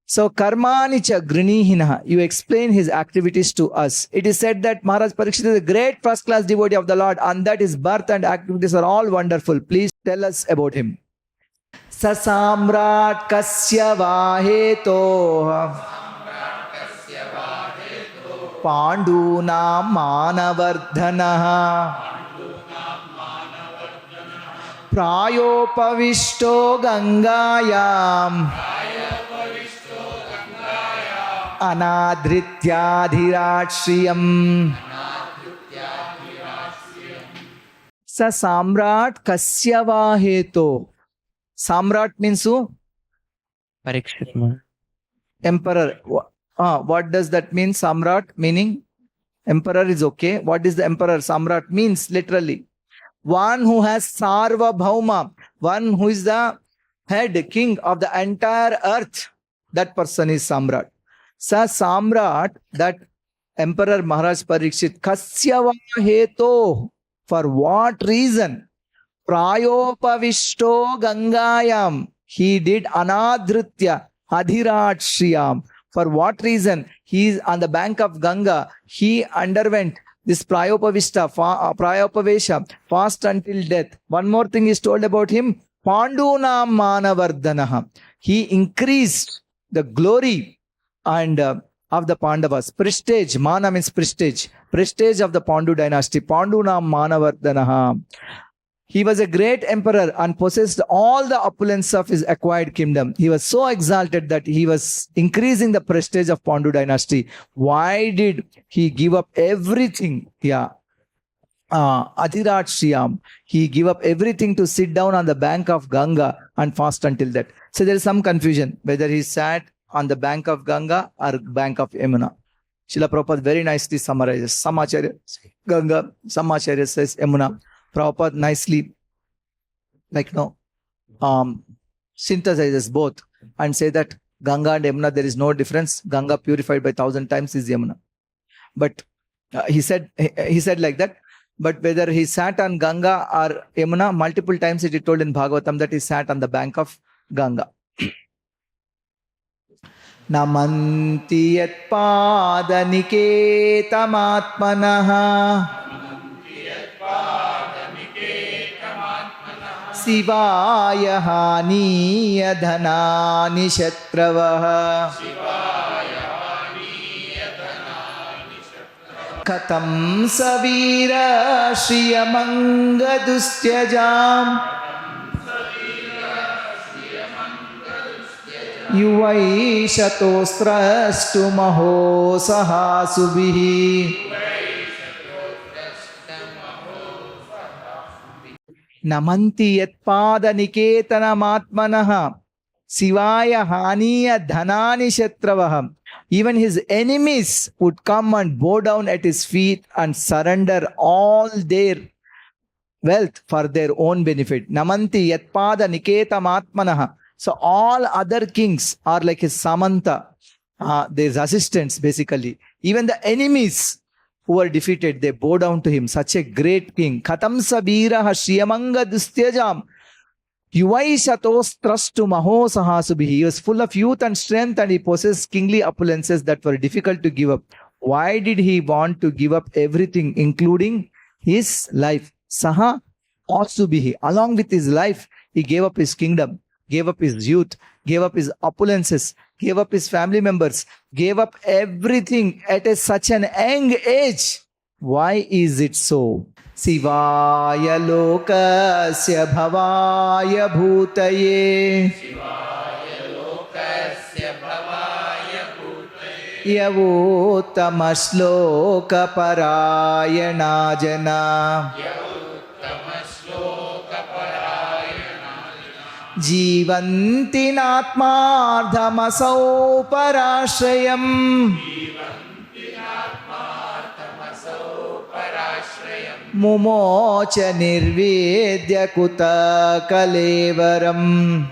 So karmani cha grinihinaha. You explain his activities to us. It is said that Mahārāja Parīkṣit is a great first class devotee of the Lord and that his birth and activities are all wonderful. Please tell us about him. Sasamrat kasya vaheto Pāṇḍu nam manavardhanaha Prāyopavishto gangāyām Anādrityādhirāśriyam Sa Samrat kasya vaheto. Samrat means who? Parīkṣit Maharaj. Emperor. What does that mean? Samrat meaning emperor is okay. What is the emperor? Samrat means literally one who has Sarva Bhauma, one who is the head king of the entire earth. That person is Samrat. Sa Samrat, that Emperor Mahārāja Parīkṣit, Kasya Vaheto, for what reason? Prāyopavishto Gangāyam, he did Anādritya Adhirātshriyam. For what reason? He is on the bank of Ganga. He underwent this Prāyopavesha, fast until death. One more thing is told about him. Pāṇḍu nam manavardhanaha. He increased the glory and of the Pandavas. Prestige. Mana means prestige. Prestige of the Pāṇḍu dynasty. Pāṇḍu nam manavardhanaha. He was a great emperor and possessed all the opulence of his acquired kingdom. He was so exalted that he was increasing the prestige of Pāṇḍu dynasty. Why did he give up everything? Yeah. Adhirātshriyam. He gave up everything to sit down on the bank of Ganga and fast until that. So there is some confusion whether he sat on the bank of Ganga or bank of Yamuna. Srila Prabhupada very nicely summarizes. Some Acharya Ganga, some Acharya says Yamuna. Prabhupada nicely, synthesizes both and say that Ganga and Yamuna, there is no difference. Ganga purified by 1,000 times is Yamuna. But he said like that, But whether he sat on Ganga or Yamuna, multiple times it is told in Bhagavatam that he sat on the bank of Ganga. Namanti yat pada niketamatmanaha Sivaya haniya dhanani shatravaha Katam savira shriyamanga dustyajam Yuvai shatostrastu maho sahasubihi Namanti yatpada niketanam Sivaya haniya dhanani shatravaha. Even his enemies would come and bow down at his feet and surrender all their wealth for their own benefit. Namanti yatpada niketam. So all other kings are like his samanta, his assistants basically. Even the enemies who were defeated, they bow down to him. Such a great king. Katam sabira shriyamanga dustyajam. Yuvai shatostrastu maho sahasubihi. He was full of youth and strength and he possessed kingly opulences that were difficult to give up. Why did he want to give up everything, including his life? Saha asubihi. Along with his life, he gave up his kingdom, gave up his youth, gave up his opulences, gave up his family members, gave up everything at such an young age. Why is it so? Sivaya lokasya bhavaya bhutaye Yavuttama shloka parayana jana Jivanti natmardhamasau parashrayam Mumocha nirvedya kuta kalevaram.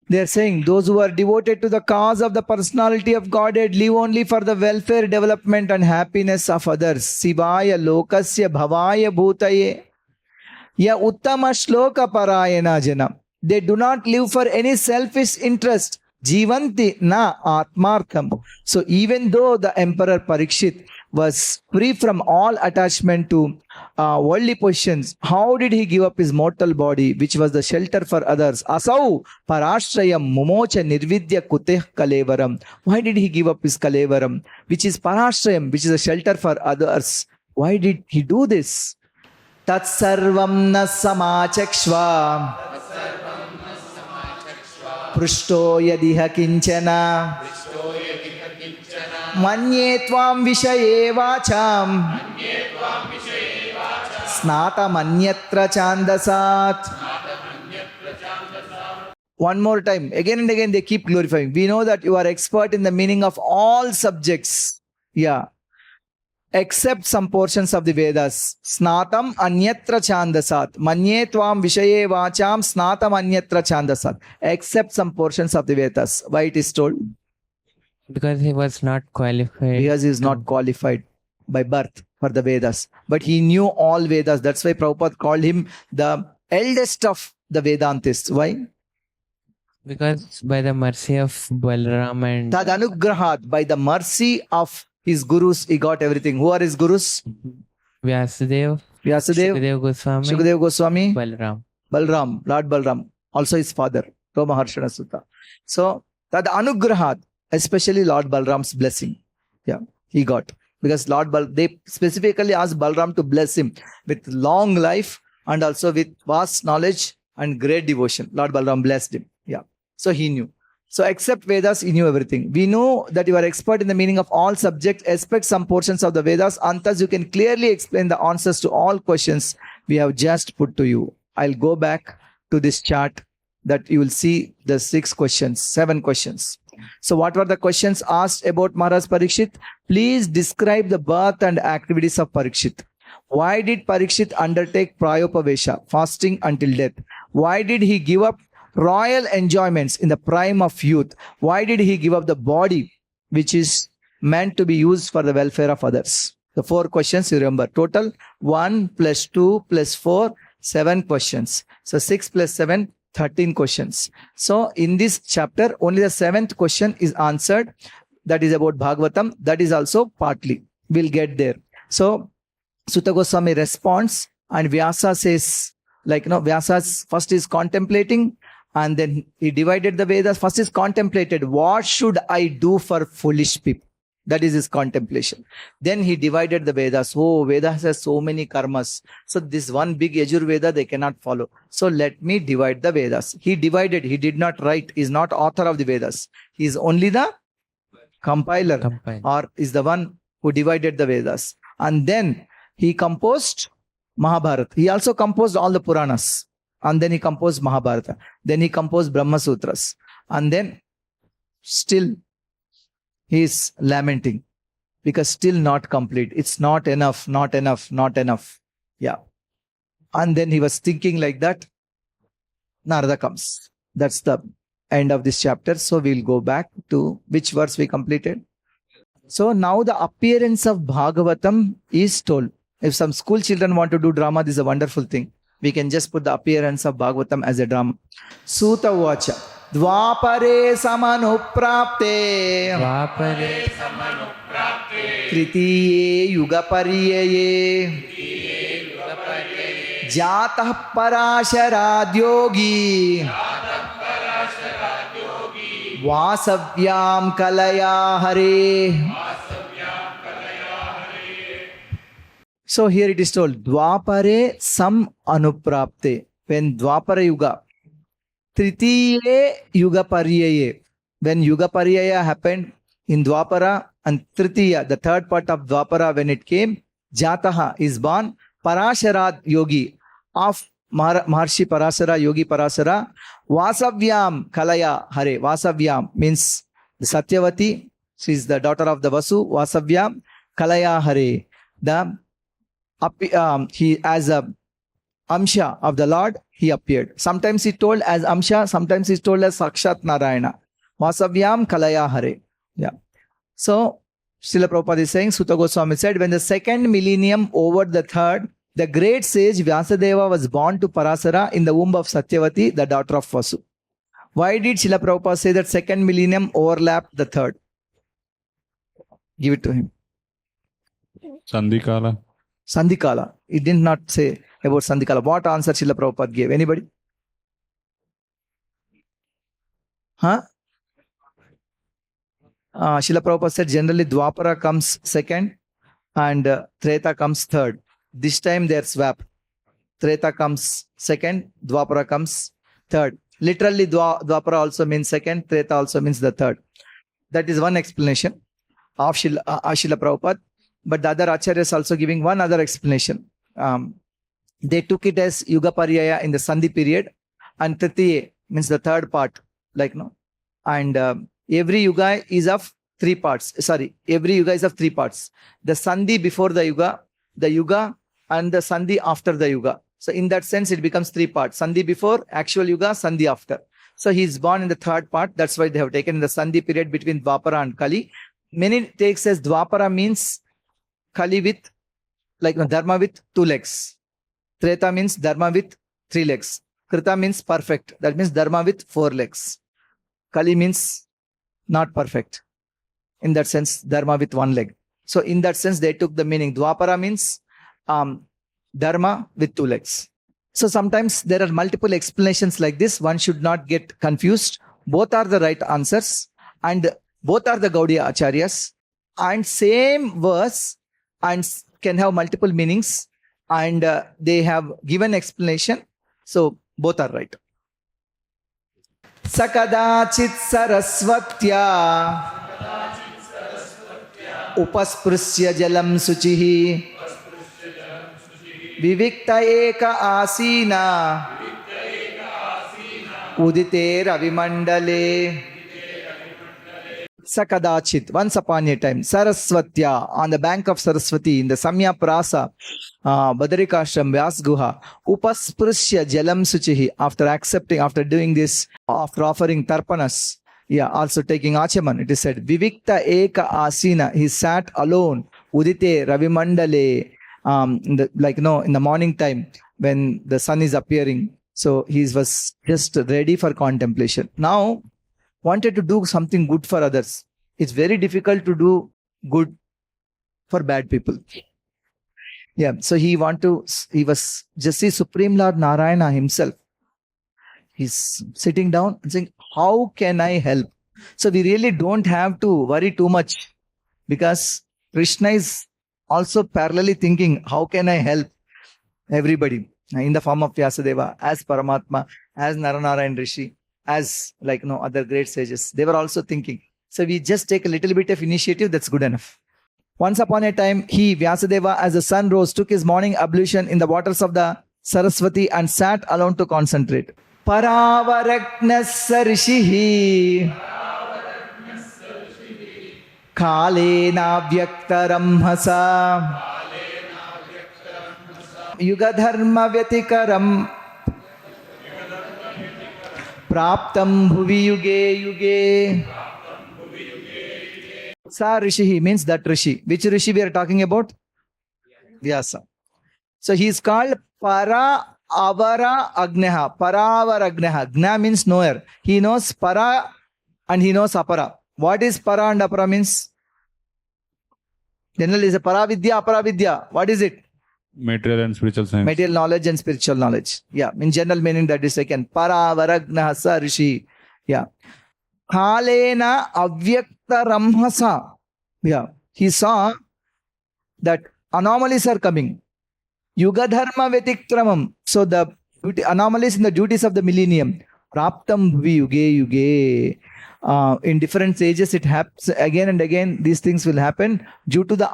They are saying those who are devoted to the cause of the personality of Godhead live only for the welfare, development and happiness of others. Sivaya lokasya bhavaya bhutaye ya uttama shloka parayana jana. They do not live for any selfish interest. Jivanti na atmartham. So even though the Emperor Parīkṣit was free from all attachment to worldly possessions, how did he give up his mortal body, which was the shelter for others? Asau parashrayam mumocha nirvidya kuteh kalevaram. Why did he give up his kalevaram, which is parashrayam, which is a shelter for others? Why did he do this? Tat sarvam na samachakshva Prushto yadiha kinchana Manye tvam vishaye vacham Snata manyatra chandasat. One more time. Again and again they keep glorifying. We know that you are expert in the meaning of all subjects. Yeah. Except some portions of the Vedas. Snatam anyatra chandasat. Manye tvam vishaye vacham snatam anyatra chandasat. Except some portions of the Vedas. Why it is told? Because he was not qualified. Because he is not qualified by birth for the Vedas. But he knew all Vedas. That's why Prabhupada called him the eldest of the Vedantists. Why? Because by the mercy of Balram and Tadanugrahat, by the mercy of his gurus, he got everything. Who are his gurus? Vyāsadeva, Vyāsadeva, Gosvāmī, Śukadeva Gosvāmī, Balram. Lord Balram, also his father, Mahārāja Sutta. So, Tad Anugrahat, especially Lord Balram's blessing. Yeah, he got. Because they specifically asked Balram to bless him with long life and also with vast knowledge and great devotion. Lord Balram blessed him. Yeah. So he knew. So except Vedas, he knew everything. We know that you are expert in the meaning of all subjects, except some portions of the Vedas, and thus you can clearly explain the answers to all questions we have just put to you. I'll go back to this chart that you will see the 7 questions. So what were the questions asked about Mahārāja Parīkṣit? Please describe the birth and activities of Parīkṣit. Why did Parīkṣit undertake prayopavesha, fasting until death? Why did he give up royal enjoyments in the prime of youth? Why did he give up the body, which is meant to be used for the welfare of others. The 4 questions you remember. Total 1 plus 2 plus 4, 7 questions. So 6 plus 7, 13 questions. So in this chapter, only the 7th question is answered. That is about Bhagavatam. That is also partly. We'll get there. So Sutta Goswami responds and Vyasa says, Vyasa first is contemplating and then he divided the Vedas. First is contemplated. What should I do for foolish people? That is his contemplation. Then he divided the Vedas. Oh, Vedas has so many karmas. So this one big Yajur Veda they cannot follow. So let me divide the Vedas. He divided. He did not write. He is not author of the Vedas. He is only the compiler. Or is the one who divided the Vedas. And then he composed Mahabharata. He also composed all the Puranas. And then he composed Mahabharata. Then he composed Brahma Sutras. And then still he is lamenting because still not complete. It's not enough, not enough, not enough. Yeah. And then he was thinking like that. Narada comes. That's the end of this chapter. So we'll go back to which verse we completed. So now the appearance of Bhagavatam is told. If some school children want to do drama, this is a wonderful thing. We can just put the appearance of Bhagavatam as a drama. Suta Uvacha. Dvapare samanuprapte Tritiye Yugapariyaye Jatah Parasharadyogi Vasavyam Kalaya Hare. So here it is told, Dvapare sam anuprapte. When Dvapara Yuga, Tritiye Yuga Pariyaye. When Yuga Pariyaya happened in Dvapara and Tritiya, the third part of Dvapara when it came, Jataha is born, Parasharad Yogi of Maharshi Parasara, Yogi Parasara, Vasavyam Kalaya Hare. Vasavyam means the Satyavati, she is the daughter of the Vasu, Vasavyam Kalaya Hare. He as a Amsha of the Lord, he appeared. Sometimes he told as Amsha, sometimes he told as Sakshat Narayana. Vasavyam Kalaya Hare. Yeah. So, Srila Prabhupada is saying, Sutta Goswami said, when the second millennium over the third, the great sage Vyasadeva was born to Parasara in the womb of Satyavati, the daughter of Vasu. Why did Srila Prabhupada say that second millennium overlapped the third? Give it to him. Sandhikala. Sandhikala. He did not say about Sandhikala. What answer Srila Prabhupada gave? Anybody? Huh? Srila Prabhupada said generally Dwapara comes second and Treta comes third. This time they are swap. Treta comes second, Dwapara comes third. Literally Dwapara also means second, Treta also means the third. That is one explanation of Srila Prabhupada. But the other acharyas also giving one other explanation. They took it as Yuga Pariyaya in the Sandhi period, and Tritiye means the third part, and every Yuga is of 3 parts. Every Yuga is of 3 parts. The Sandhi before the Yuga, and the Sandhi after the Yuga. So in that sense, it becomes 3 parts. Sandhi before, actual Yuga, Sandhi after. So he is born in the third part. That's why they have taken in the Sandhi period between Dwapara and Kali. Many takes as Dwapara means Kali with, Dharma with 2 legs. Treta means Dharma with 3 legs. Krita means perfect. That means Dharma with 4 legs. Kali means not perfect. In that sense, Dharma with 1 leg. So in that sense, they took the meaning. Dwapara means Dharma with 2 legs. So sometimes there are multiple explanations like this. One should not get confused. Both are the right answers. And both are the Gaudiya Acharyas. And same verse and can have multiple meanings. And they have given explanation. So both are right. Sakadachit sarasvatya upasprisya jalam suchihi vivikta eka asina udite ravimandale. Sakadachit, once upon a time, Saraswatya, on the bank of Saraswati, in the Samya Prasa, Badarikashram, Vyasguha, Upasprisya Jalam Suchihi, after doing this, after offering tarpanas, Yeah, also taking Achaman, it is said, Vivikta Eka Asina, he sat alone, Udite Ravimandale, in the morning time when the sun is appearing. So he was just ready for contemplation. Now, wanted to do something good for others. It's very difficult to do good for bad people. Yeah, so he was just see Supreme Lord Narayana himself. He's sitting down and saying, how can I help? So we really don't have to worry too much, because Krishna is also parallelly thinking, how can I help everybody in the form of Vyasadeva, as Paramatma, as Naranarayan Rishi, as other great sages. They were also thinking. So we just take a little bit of initiative, that's good enough. Once upon a time, he, Vyasadeva, as the sun rose, took his morning ablution in the waters of the Saraswati and sat alone to concentrate. Paravaraknassa rishihi Kalena vyaktaramhasa Yugadharma vyatikaram Praptam bhuvi yuge yuge. Sa Rishihi means that Rishi. Which Rishi we are talking about? Vyasa. So he is called Para Avara Agneha. Paravara Agneha. Gna means knower. He knows Para and he knows Apara. What is Para and Apara means? Generally is a Paravidya, Aparavidya. What is it? Material and spiritual science. Material knowledge and spiritual knowledge. Yeah. In general meaning that is second. Paravara Agneha Sa Rishi. Yeah. Kalena Avyakta Ramhasa. Yeah. He saw that anomalies are coming. Yuga Dharma Vetiktramam. So the anomalies in the duties of the millennium. Praptam Bhuvi Yuge Yuge. In different ages it happens again and again. These things will happen due to the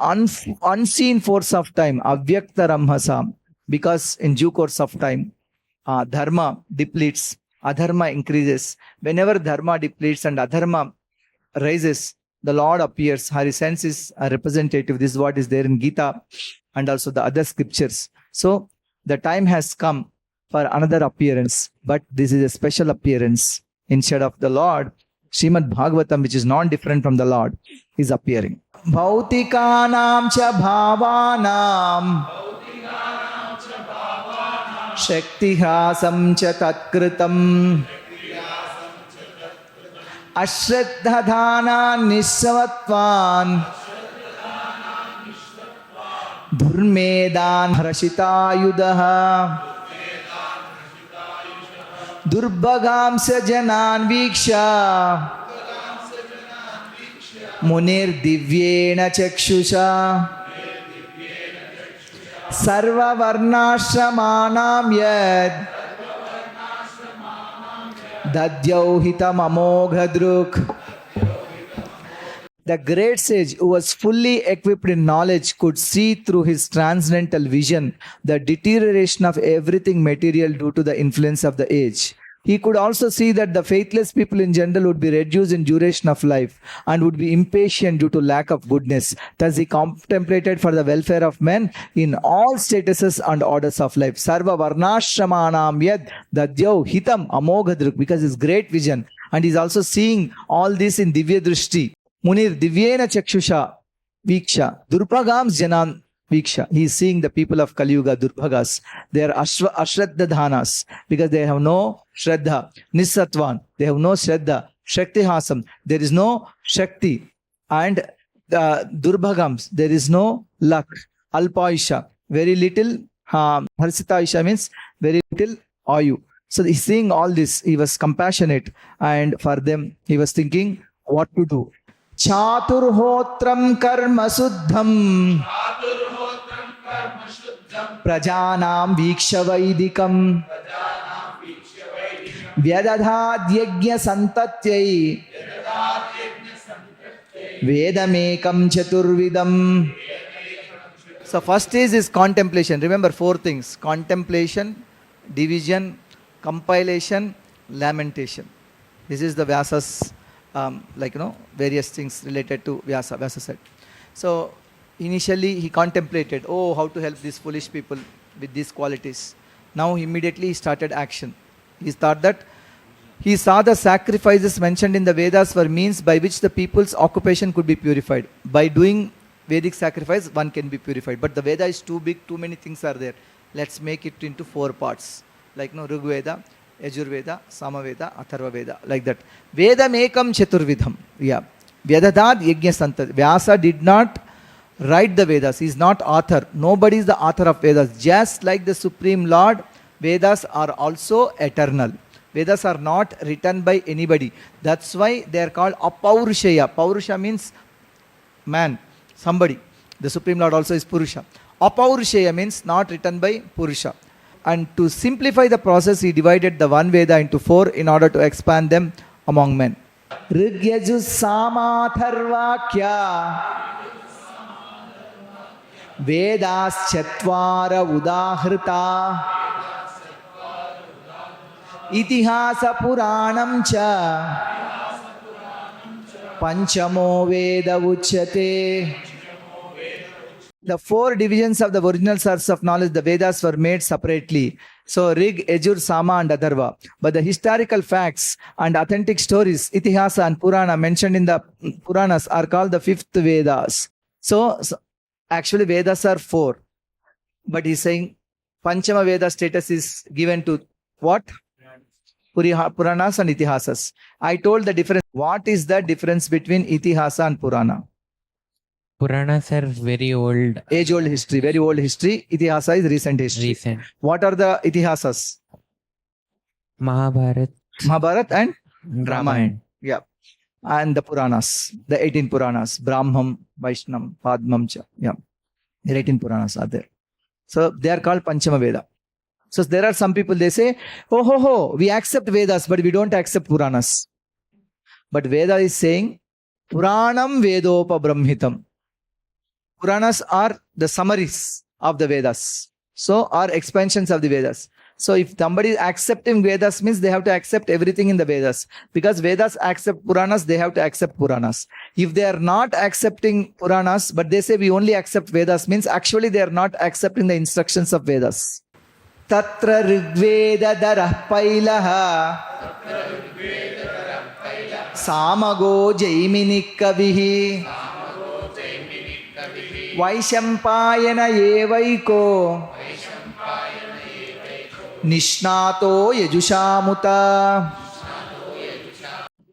unseen force of time. Avyakta Ramhasa. Because in due course of time, Dharma depletes. Adharma increases. Whenever dharma depletes and adharma rises, the Lord appears. Hari senses are representative. This is what is there in Gita and also the other scriptures. So the time has come for another appearance, but this is a special appearance. Instead of the Lord, Śrīmad Bhāgavatam, which is non-different from the Lord, is appearing. Bhautikanam cha bhavanam Shaktihasam cha tatkritam Ashraddhadhana nissavatvan Dhurmedan hrashitayudaha Durbhagamsa janan viksha Munir divyena chakshusha Sarva varnashramanam yad Dadyau hitam amoghadruk. The great sage who was fully equipped in knowledge could see through his transcendental vision the deterioration of everything material due to the influence of the age. He could also see that the faithless people in general would be reduced in duration of life and would be impatient due to lack of goodness. Thus he contemplated for the welfare of men in all statuses and orders of life. Sarva varnashramanam yad dadyau hitam amoghadruk, because his great vision, and he is also seeing all this in divya drishti. Munir divyena chakshusha viksha durpagams janan viksha. He is seeing the people of Kali Yuga, Durbhagas. They are ashraddhadhanas because they have no shraddha. Nisatvan, they have no shraddha. Shaktihasam, there is no shakti. And Durbhagams, there is no luck. Alpaisha, very little. Harsitaisha means very little ayu. So he's seeing all this. He was compassionate, and for them he was thinking what to do. Chaturhotram karma suddham Prajanam viksha vaidikam Vyadadhat yajna santatyai Vedamekam chaturvidam. So first is contemplation. Remember 4 things: contemplation, division, compilation, lamentation. This is the Vyasa's various things related to Vyasa. Vyasa said. So initially he contemplated, how to help these foolish people with these qualities. Now immediately he started action. He thought that He saw the sacrifices mentioned in the Vedas were means by which the people's occupation could be purified. By doing Vedic sacrifice, one can be purified. But the Veda is too big, too many things are there. Let's make it into 4 parts. Like Rig Veda, Yajurveda, Samaveda, Atharva Veda. Like that. Vedam ekam chaturvidham. Yeah. Vyadadad yajna santa. Vyasa did not write the Vedas. He is not author. Nobody is the author of Vedas. Just like the Supreme Lord, Vedas are also eternal. Vedas are not written by anybody. That's why they are called Apaurushaya. Paurusha means man, somebody. The Supreme Lord also is Purusha. Apaurushaya means not written by Purusha. And to simplify the process, he divided the one Veda into 4 in order to expand them among men. Rig Yajur Sama Atharva Vedas Chatvara Udahrita Itihasa Puranam Cha Panchamo Veda Uchyate. The 4 divisions of the original source of knowledge, the Vedas, were made separately. So Rig, Yajur, Sama and Atharva. But the historical facts and authentic stories, Itihasa and Purana, mentioned in the Puranas are called the 5th Vedas. So actually Vedas are 4. But he's saying Panchama Veda status is given to what? Puranas and Itihasas. I told the difference. What is the difference between Itihasa and Purana? Puranas are very old. Age-old history, very old history. Itihasa is recent history. Recent. What are the Itihasas? Mahabharat and Ramayana. Yeah. And the Puranas, the 18 Puranas, Brahmam, Vaishnam, Padmam cha. Yeah. The 18 Puranas are there. So they are called Panchama Veda. So there are some people, they say, we accept Vedas, but we don't accept Puranas. But Veda is saying, Puranam Vedopa Brahmitam. Puranas are the summaries of the Vedas. So, are expansions of the Vedas. So, if somebody is accepting Vedas, means they have to accept everything in the Vedas. Because Vedas accept Puranas, they have to accept Puranas. If they are not accepting Puranas, but they say we only accept Vedas, means actually they are not accepting the instructions of Vedas. Tatra Rigveda Darah Pailaha Samago Jaimini Kavihi Vaishampayana Evaiko Nishnato Yajushamuta.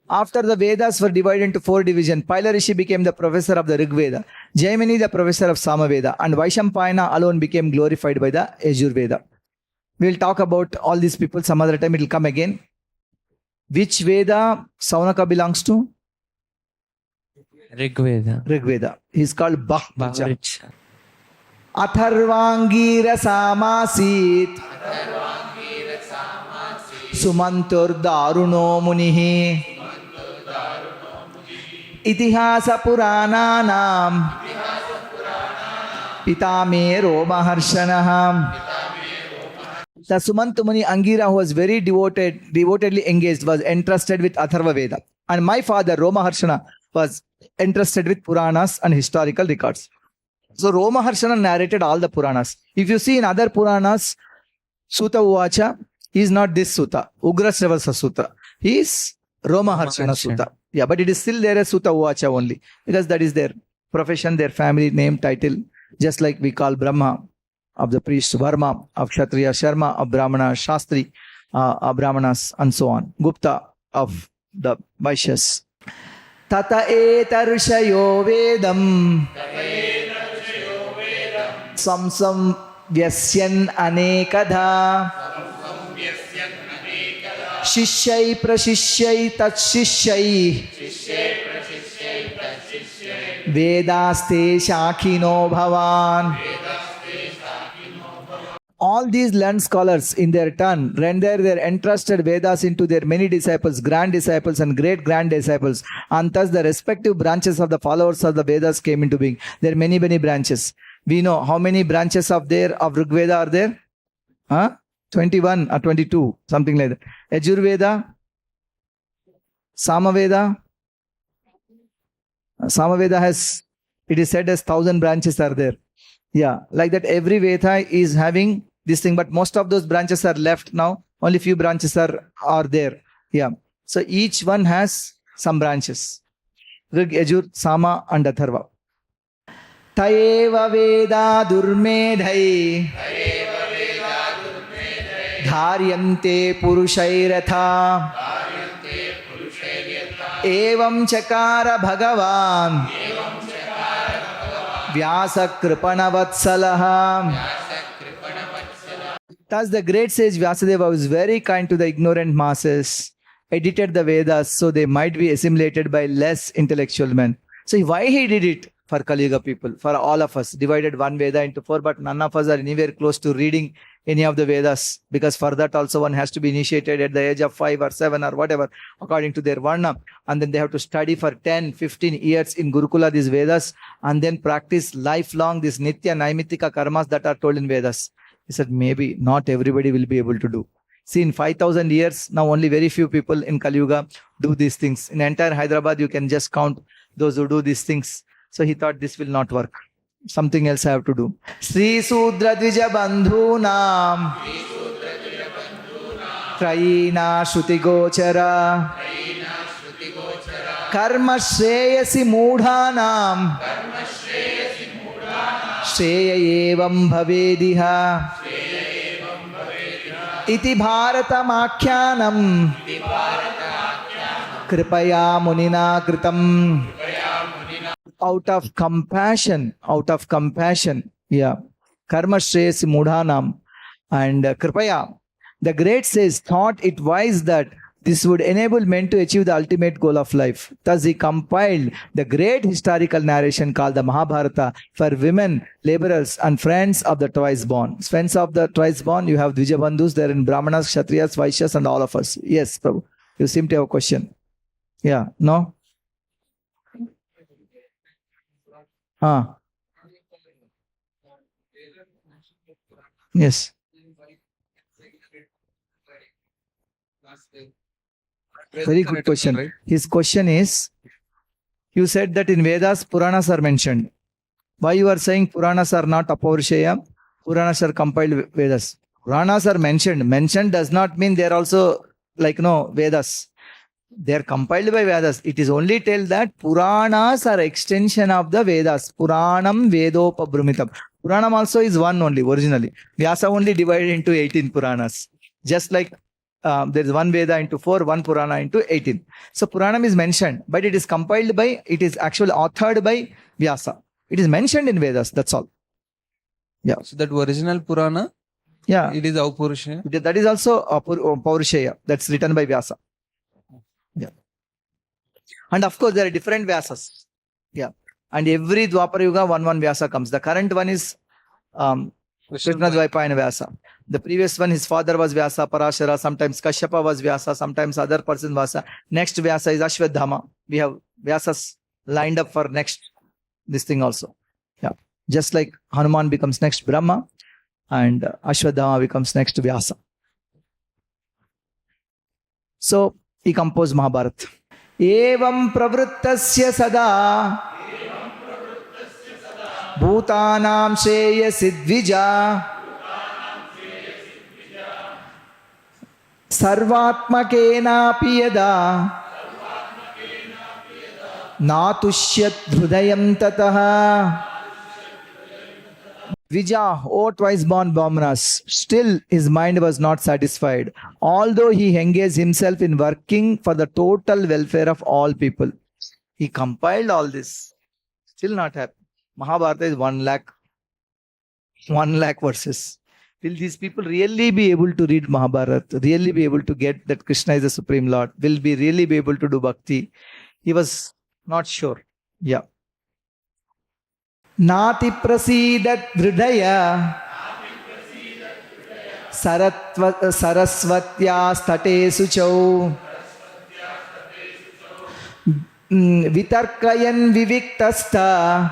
After the Vedas were divided into 4 divisions, Paila Rishi became the professor of the Rig Veda, Jaimini the professor of Samaveda, and Vaishampayana alone became glorified by the Yajurveda. We will talk about all these people some other time. It will come again. Which Veda Saunaka belongs to? Rig Veda. Rig Veda. He is called Baharicha. Atharvangira Samasit Sumantur Daruno Munihi Itihasa Purananam Pitamero Maharshanaham. The Sumantumani Angira, who was very devotedly engaged, was entrusted with Atharva Veda. And my father, Romaharshana, was entrusted with Puranas and historical records. So Romaharshana narrated all the Puranas. If you see in other Puranas, Sutta Uvacha, he is not this Sutta, Ugrasravasa Sutta. He is Romaharshana Sutta. Yeah, but it is still there as Sutta Uvacha only. Because that is their profession, their family name, title. Just like we call Brahma of the priest, Varma of Kshatriya, Sharma of Brahmana, Shastri of Brahmanas, and so on. Gupta of the Vaishyas. Tata etarshayo vedam samsam vyasyan anekadha shishyai prashishyai tatshishyai vedaste shakhino bhavan. All these learned scholars in their turn render their entrusted Vedas into their many disciples, grand disciples and great grand disciples, and thus the respective branches of the followers of the Vedas came into being. There are many branches. We know how many branches of Rig Veda are there? 21 or 22, something like that. Yajurveda, Samaveda. Samaveda has, it is said as 1,000 branches are there. Yeah, like that every Veda is having this thing, but most of those branches are left now. Only few branches are there. Yeah. So each one has some branches. Rig, Yajur, Sama and Atharva. Taeva Veda Durmedhai Dharyante Purushairatha Evam Chakara Bhagavan Vyasa Kripana Vatsalaha. Thus the great sage Vyasadeva was very kind to the ignorant masses, edited the Vedas so they might be assimilated by less intellectual men. So why he did it? For Kali Yuga people, for all of us, divided one Veda into 4, but none of us are anywhere close to reading any of the Vedas, because for that also one has to be initiated at the age of 5 or 7 or whatever, according to their Varna, and then they have to study for 10, 15 years in Gurukula these Vedas, and then practice lifelong these Nitya Naimitika karmas that are told in Vedas. He said, maybe not everybody will be able to do. See, in 5,000 years, now only very few people in Kali Yuga do these things. In entire Hyderabad, you can just count those who do these things. So he thought this will not work. Something else I have to do. Sri Sudra Dvija Bandhunam Trayina Shruti Gochara Karma Shreyasi Mudhanam Shreya Evam Bhavediha Iti Bharatam Akhyanam Kripaya Munina Kritam. Out of compassion, yeah. Karma Shreyasi Mudhanam and Kripaya. The great sage thought it wise that this would enable men to achieve the ultimate goal of life. Thus he compiled the great historical narration called the Mahabharata for women, laborers and friends of the twice born. Friends of the twice born, you have Dvijabandhus, there in Brahmanas, Kshatriyas, Vaishyas and all of us. Yes, Prabhu. You seem to have a question. Yeah, no? Yes. Very good question. Right? His question is, you said that in Vedas, Puranas are mentioned. Why you are saying Puranas are not Apaurushaya? Puranas are compiled Vedas. Puranas are mentioned. Mentioned does not mean they are also like, Vedas. They are compiled by Vedas. It is only tell that Puranas are extension of the Vedas. Puranam Vedopabrumitam. Puranam also is one only originally. Vyasa only divided into 18 Puranas. Just like there is one Veda into 4, one Purana into 18. So Puranam is mentioned, but it is compiled by, it is actually authored by Vyasa. It is mentioned in Vedas, that's all. Yeah. So that original Purana, yeah, it is Aupurushaya. That is also Paurushaya. That's written by Vyasa. Yeah. And of course, there are different Vyasas. Yeah. And every Dwapara Yuga, one Vyasa comes. The current one is Krishnadvaipayana Vyasa. The previous one, his father was Vyasa, Parashara, sometimes Kashyapa was Vyasa, sometimes other person Vyasa. Next Vyasa is Ashwadhama. We have Vyasas lined up for next this thing also. Yeah. Just like Hanuman becomes next Brahma and Ashwadhama becomes next Vyasa. So he composed Mahabharata. Evam pravrittasya sada bhutanam shreyasi dvija sarvatmakenapi yada natushyat hrudayam tataha. Vija, oh twice born Brahmanas, still his mind was not satisfied, although he engaged himself in working for the total welfare of all people. He compiled all this, still not happy. Mahabharata is 1 lakh verses. Will these people really be able to read Mahabharata, really be able to get that Krishna is the Supreme Lord, will be really be able to do bhakti? He was not sure. Yeah. Nati prasidat hridaya sarasvatya state suchau vitarkayan viviktastha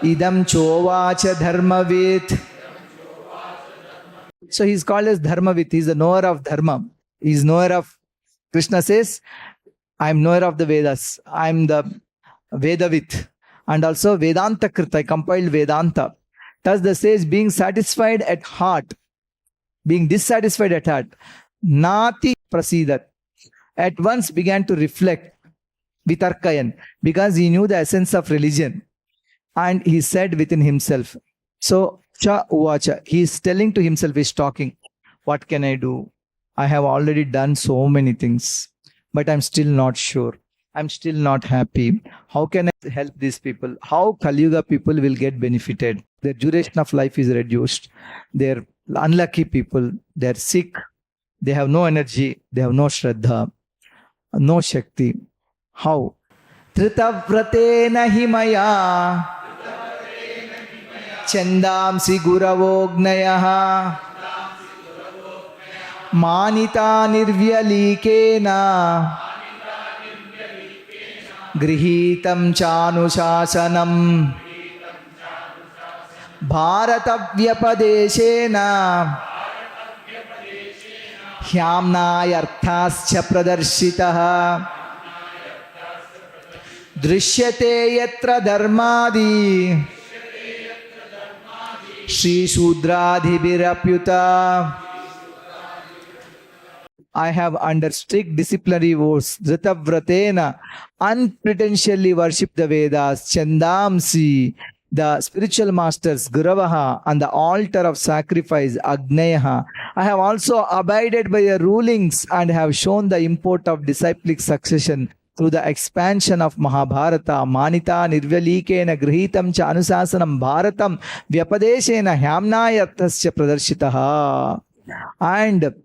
idam chovacha dharmavit. So he is called as Dharmavit. He is the knower of Dharma. He is knower of, Krishna says, I am knower of the Vedas. I am the Vedavit. And also Vedanta Krita, I compiled Vedanta. Thus the sage, being satisfied at heart, being dissatisfied at heart, Nati prasidat. At once began to reflect, vitarkayan, because he knew the essence of religion. And he said within himself, so cha uvacha, he is telling to himself, he is talking, what can I do? I have already done so many things, but I'm still not sure. I'm still not happy. How can I help these people? How Kali Yuga people will get benefited? Their duration of life is reduced. They're unlucky people. They're sick. They have no energy. They have no shraddha, no shakti. How? Tritavratena himaya chandamsi guravognayah manita nirvyalikena grihitam chanusasanam bharatavyapadeshena hyamnayarthascha pradarshitah drishyate yatra dharmadi Shri Shudradhibirapyuta. I have under strict disciplinary vows, Dritavratena, unpretentiously worship the Vedas, Chandamsi, the spiritual masters, Guravaha, on the altar of sacrifice, Agnayaha. I have also abided by their rulings and have shown the import of disciplic succession through the expansion of Mahabharata, Manita Nirvalikena Grihitam cha Anusasanam Bharatam Vyapadeshena Hyamnayarthasya Pradarshitaha. And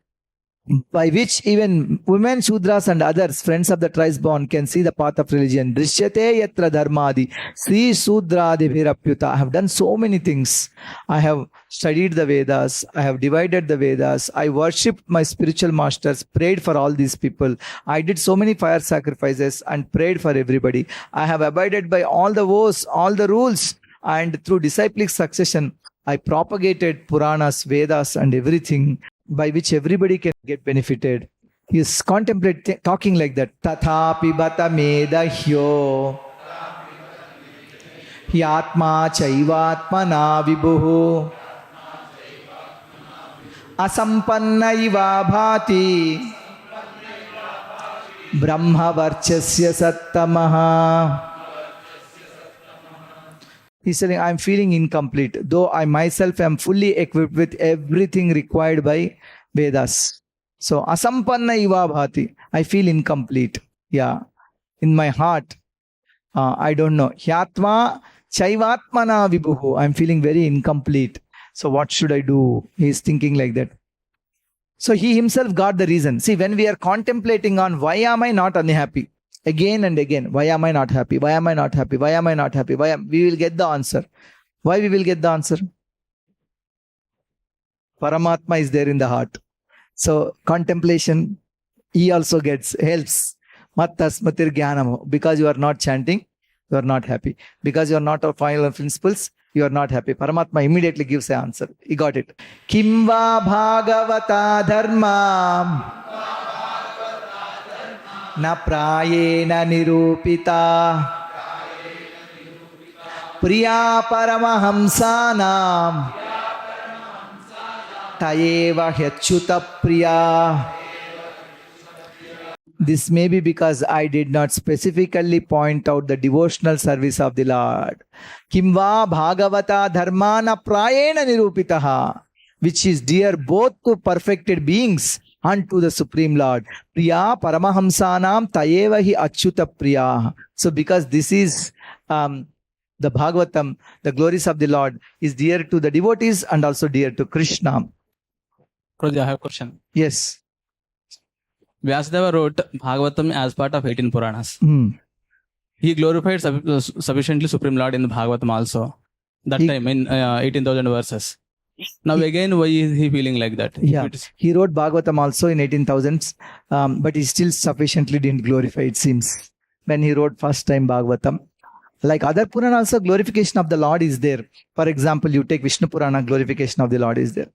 by which even women, Shudras and others, friends of the tribes born, can see the path of religion. Drishyate yatra dharmadi, Sri Shudradibhirapyuta. I have done so many things. I have studied the Vedas. I have divided the Vedas. I worshipped my spiritual masters, prayed for all these people. I did so many fire sacrifices and prayed for everybody. I have abided by all the vows, all the rules. And through disciplic succession, I propagated Puranas, Vedas and everything, by which everybody can get benefited. He is talking like that. Tathapi bata medahyo yatma chaivatmana vibhuhu asampanna iva bhati brahma varchasya sattamaha. He's saying, I'm feeling incomplete, though I myself am fully equipped with everything required by Vedas. So, asampanna iva bhati. I feel incomplete. Yeah. In my heart, I don't know. Hyatma chaivatmana vibhuhu. I'm feeling very incomplete. So, what should I do? He's thinking like that. So, he himself got the reason. See, when we are contemplating on why am I not unhappy? Again and again, why am I not happy? Why am I not happy? Why am I not happy? We will get the answer. Why we will get the answer? Paramatma is there in the heart. So contemplation, he also helps. Mattasmatir jnanam. Because you are not chanting, you are not happy. Because you are not of final principles, you are not happy. Paramatma immediately gives the answer. He got it. Kimva bhagavata dharma na prayena nirupita priya paramahamsanam tayeva hyachyuta priya. This may be because I did not specifically point out the devotional service of the Lord. Kimva bhagavata dharmana prayena nirupitaha, which is dear both to perfected beings and to the Supreme Lord. Priya Paramahamsanam Tayeva hi Achyuta Priya. So because this is the Bhagavatam, the glories of the Lord is dear to the devotees and also dear to Krishna. Prabhuji, I have a question. Yes. Vyasadeva wrote Bhagavatam as part of 18 Puranas. He glorified sufficiently Supreme Lord in the Bhagavatam also. That time in 18,000 verses. Now again, why is he feeling like that? Yeah, he wrote Bhagavatam also in 18,000s, but he still sufficiently didn't glorify, it seems, when he wrote first time Bhagavatam. Like other Purana also, glorification of the Lord is there. For example, you take Vishnu Purana, glorification of the Lord is there.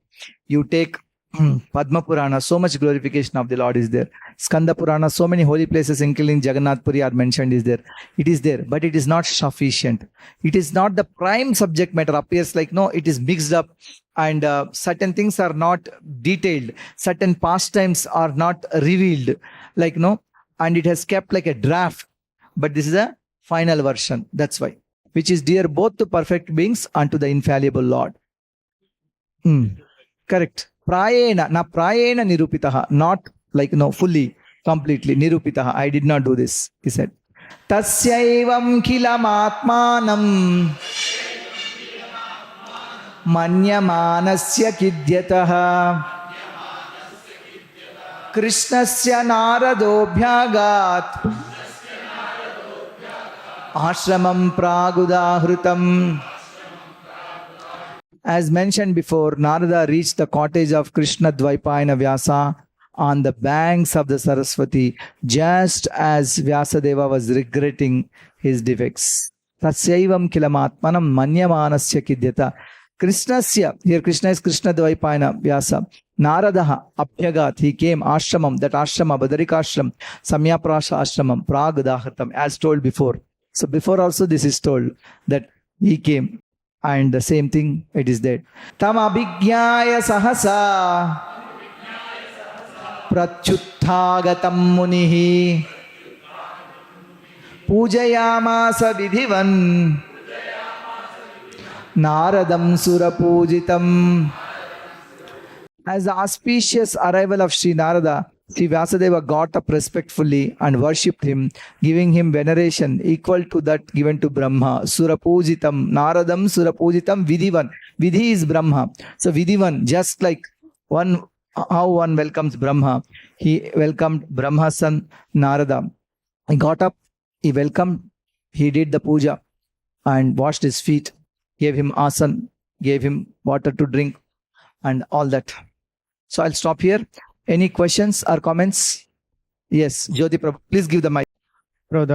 You take Padma Purana, so much glorification of the Lord is there. Skanda Purana, so many holy places including Jagannath Puri are mentioned is there. It is there, but it is not sufficient. It is not the prime subject matter. Appears like, no, it is mixed up, and certain things are not detailed. Certain pastimes are not revealed, like, no, and it has kept like a draft. But this is a final version. That's why, which is dear both to perfect beings and to the infallible Lord. Correct. Prayena, na prayena nirupitaha, not like, no, fully, completely nirupitaha. I did not do this, he said. Tasyaivam kilam atmanam manyamanasya kidyataha krishnasya naradobhyagat ashramam pragudahrutam. As mentioned before, Narada reached the cottage of Krishna Dvaipayana Vyasa on the banks of the Saraswati, just as Vyasadeva was regretting his defects. Tasyaivam kilamatmanam manyamanasya kidyata. Krishnasya, here Krishna is Krishna Dvaipayana Vyasa. Naradaha apyagat, he came, ashramam, that ashrama, Badarikashram, Samyaprasha ashramam, Pragadahatam, as told before. So before also this is told that he came. And the same thing, it is there. Tam abhigyaya sahasa prachuttagatam munihi pujayamasa vidhivan naradam surapujitam. As the auspicious arrival of Sri Narada, Sri Vyasadeva got up respectfully and worshipped him, giving him veneration equal to that given to Brahma. Surapujitam, Naradam Surapujitam Vidhivan. Vidhi is Brahma. So Vidhivan, just like how one welcomes Brahma, he welcomed Brahma's son Narada. He got up, he welcomed, he did the puja and washed his feet, gave him asan, gave him water to drink and all that. So I'll stop here. Any questions or comments? Yes, Jyoti Prabhu, please give the mic. Bro,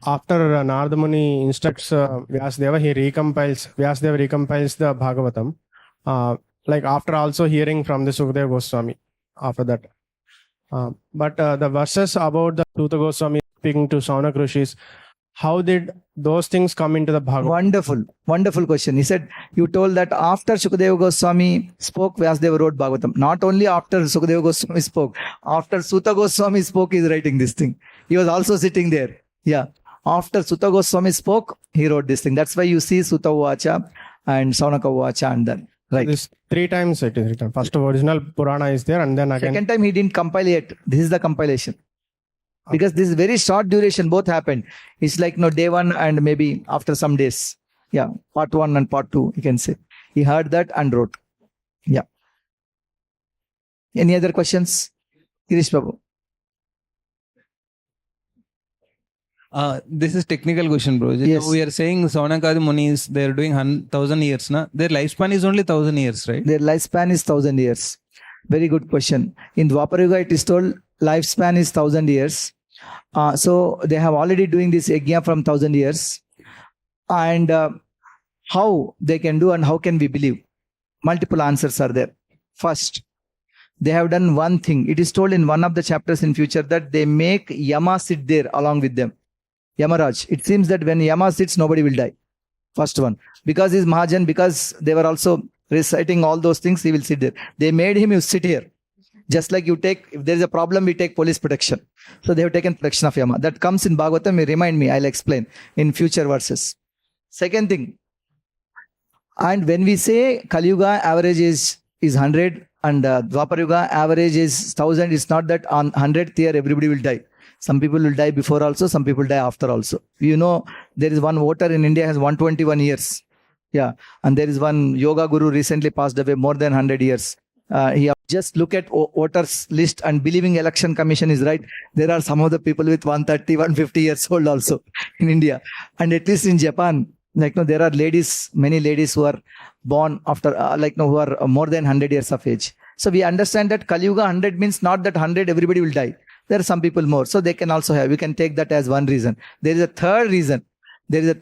after Narada Muni instructs Vyasadeva, Vyasadeva recompiles the Bhagavatam. Like after also hearing from the Śukadeva Gosvāmī after that. But the verses about the Śukadeva Gosvāmī speaking to Saunak Rishis, how did those things come into the Bhagavatam? Wonderful question. He said, you told that after Śukadeva Gosvāmī spoke, Vyasadeva wrote Bhagavatam. Not only after Śukadeva Gosvāmī spoke, after Sutta Gosvāmī spoke, he is writing this thing. He was also sitting there. Yeah. After Sutta Gosvāmī spoke, he wrote this thing. That's why you see Sutta Uvacha and Saunaka Uvacha and then. Right. This 3 times it is written. First original Purana is there and then again. Second time he didn't compile yet. This is the compilation. Because this is very short duration, both happened. It's like day 1 and maybe after some days. Yeah, part 1 and part 2, you can say. He heard that and wrote. Yeah. Any other questions? Girish Prabhu. This is technical question, bro. Yes. We are saying Saunakadi Munis, they are doing 1,000 years. Na? Their lifespan is only 1,000 years, right? Their lifespan is 1,000 years. Very good question. In Dwapara Yuga, it is told lifespan is 1,000 years. So they have already doing this yajna from 1,000 years. And how they can do and how can we believe? Multiple answers are there. First, they have done one thing. It is told in one of the chapters in future that they make Yama sit there along with them. Yamaraj. It seems that when Yama sits, nobody will die. First one. Because he's Mahajan, because they were also reciting all those things, he will sit there. They made him, you sit here. Just like you take, if there is a problem, we take police protection. So they have taken protection of Yama. That comes in Bhagavatam. You remind me, I'll explain in future verses. Second thing. And when we say Kali Yuga average is 100 and Dwapara Yuga average is 1,000, it's not that on 100th year everybody will die. Some people will die before also, some people die after also. You know, there is one voter in India has 121 years. Yeah. And there is one yoga guru recently passed away more than 100 years. He just look at voters list and believing election commission is right. There are some of the people with 130, 150 years old also in India. And at least in Japan, there are ladies, many ladies who are born after, who are more than 100 years of age. So we understand that Kali Yuga 100 means not that 100 everybody will die. There are some people more. So they can also have, we can take that as one reason. There is a third reason. The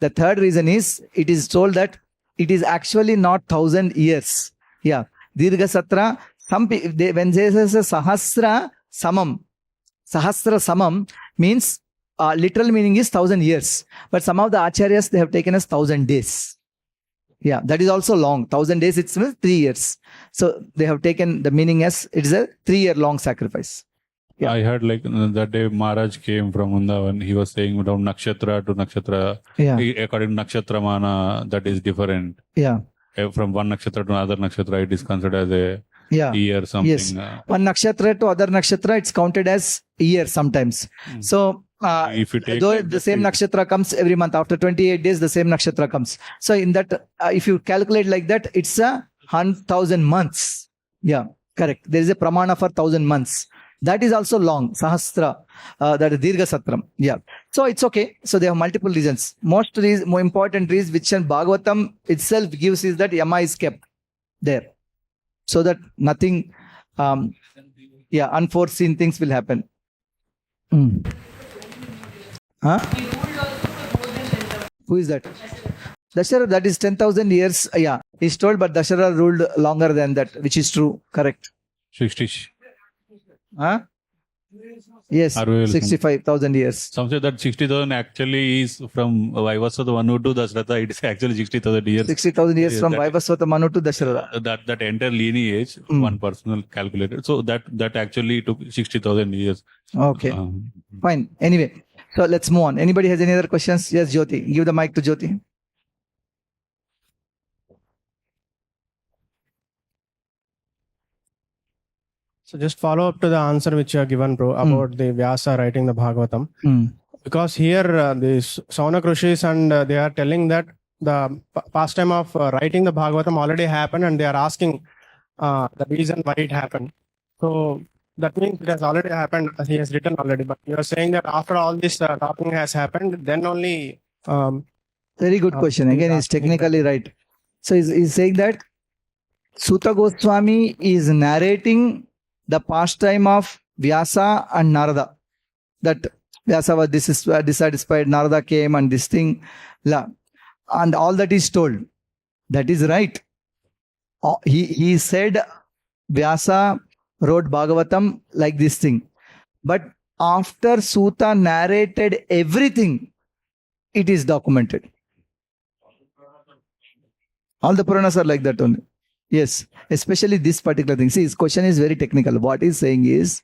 third reason is, it is told that it is actually not 1,000 years. Yeah. Dirgha Satra, when they say Sahasra Samam, Sahasra Samam means literal meaning is 1,000 years. But some of the acharyas, they have taken as 1,000 days. Yeah, that is also long. 1,000 days, it's 3 years. So they have taken the meaning as it is a 3-year long sacrifice. Yeah. I heard like that day Maharaj came from Vrindavan. He was saying from nakshatra to nakshatra. Yeah. According to nakshatra mana, that is different. Yeah. From one nakshatra to another nakshatra, it is considered as a Yeah. year something. Yes. One nakshatra to other nakshatra, it's counted as a year sometimes. So, if you take though like the that, same nakshatra comes every month, after 28 days, the same nakshatra comes. So, in that, if you calculate like that, it's 1,000 months. Yeah, correct. There is a pramana for 1,000 months. That is also long, Sahasra, that is Dirgha Satram. Yeah. So it's okay. So they have multiple reasons. More important reason which Bhagavatam itself gives is that Yama is kept there. So that nothing, unforeseen things will happen. Huh? Who is that? Dashara, that is 10,000 years. Yeah, he's told, but Dashara ruled longer than that, which is true. Correct. 60. Huh? Yes, 65,000 years. Some say that 60,000 actually is from Vaivasvata Manu to Dasratha. It is actually 60,000 years. 60,000 years from that, Vaivasvata Manu to Dasharatha. That entire lineage, one personal calculated. So that actually took 60,000 years. Okay, fine. Anyway, so let's move on. Anybody has any other questions? Yes, Jyoti. Give the mic to Jyoti. So just follow up to the answer which you have given, bro, about the Vyasa writing the Bhagavatam. Because here the Saunak Rishis and they are telling that the pastime of writing the Bhagavatam already happened, and they are asking the reason why it happened. So that means it has already happened. He has written already. But you are saying that after all this talking has happened, then only. Very good question. Again, he's technically right. So he's saying that Sutta Goswami is narrating the pastime of Vyasa and Narada. That Vyasa was dissatisfied, Narada came and this thing. And all that is told. That is right. He said Vyasa wrote Bhagavatam like this thing. But after Sutta narrated everything, it is documented. All the Puranas are like that only. Yes, especially this particular thing. See, his question is very technical. What he's saying is,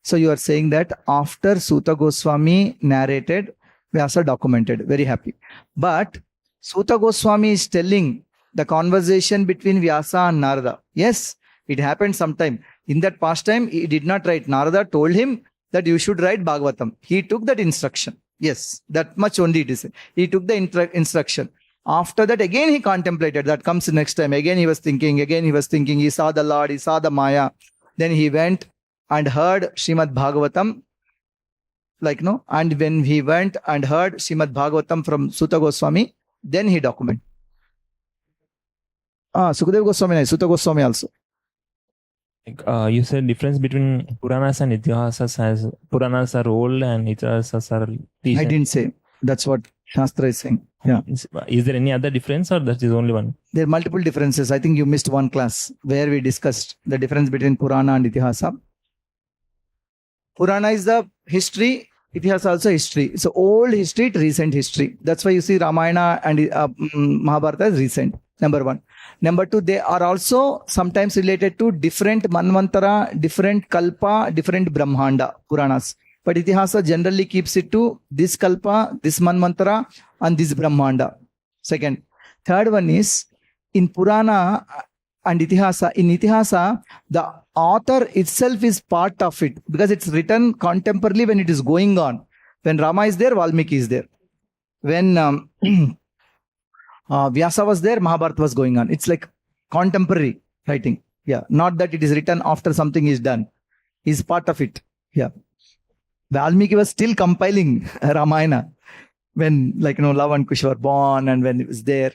so you are saying that after Sutta Goswami narrated, Vyasa documented. Very happy. But Sutta Goswami is telling the conversation between Vyasa and Narada. Yes, it happened sometime. In that past time, he did not write. Narada told him that you should write Bhagavatam. He took that instruction. Yes, that much only it is. He took the instruction. After that, again he contemplated. That comes next time. Again he was thinking. He saw the Lord. He saw the Maya. Then he went and heard Śrīmad Bhāgavatam. And when he went and heard Śrīmad Bhāgavatam from Sutta Goswami, then he documented. Śukadeva Gosvāmī, Sutta Goswami also. You said difference between Puranas and Itihasas, as Puranas are old and Itihasas are recent. I didn't say. That's what Shastra is saying. Yeah. Is there any other difference, or that is only one? There are multiple differences. I think you missed one class where we discussed the difference between Purana and Itihasa. Purana is the history. Itihasa also history. So old history to recent history. That's why you see Ramayana and Mahabharata is recent. Number one. Number two, they are also sometimes related to different Manvantara, different Kalpa, different Brahmanda, Puranas. But Itihasa generally keeps it to this Kalpa, this Manvantara, and this Brahmanda. Second. Third one is, in Purana and Itihasa, in Itihasa, the author itself is part of it because it's written contemporarily when it is going on. When Rama is there, Valmiki is there. When Vyasa was there, Mahabharata was going on. It's like contemporary writing. Yeah. Not that it is written after something is done. He's part of it. Yeah. Valmiki was still compiling Ramayana when Lava and Kush were born and when it was there.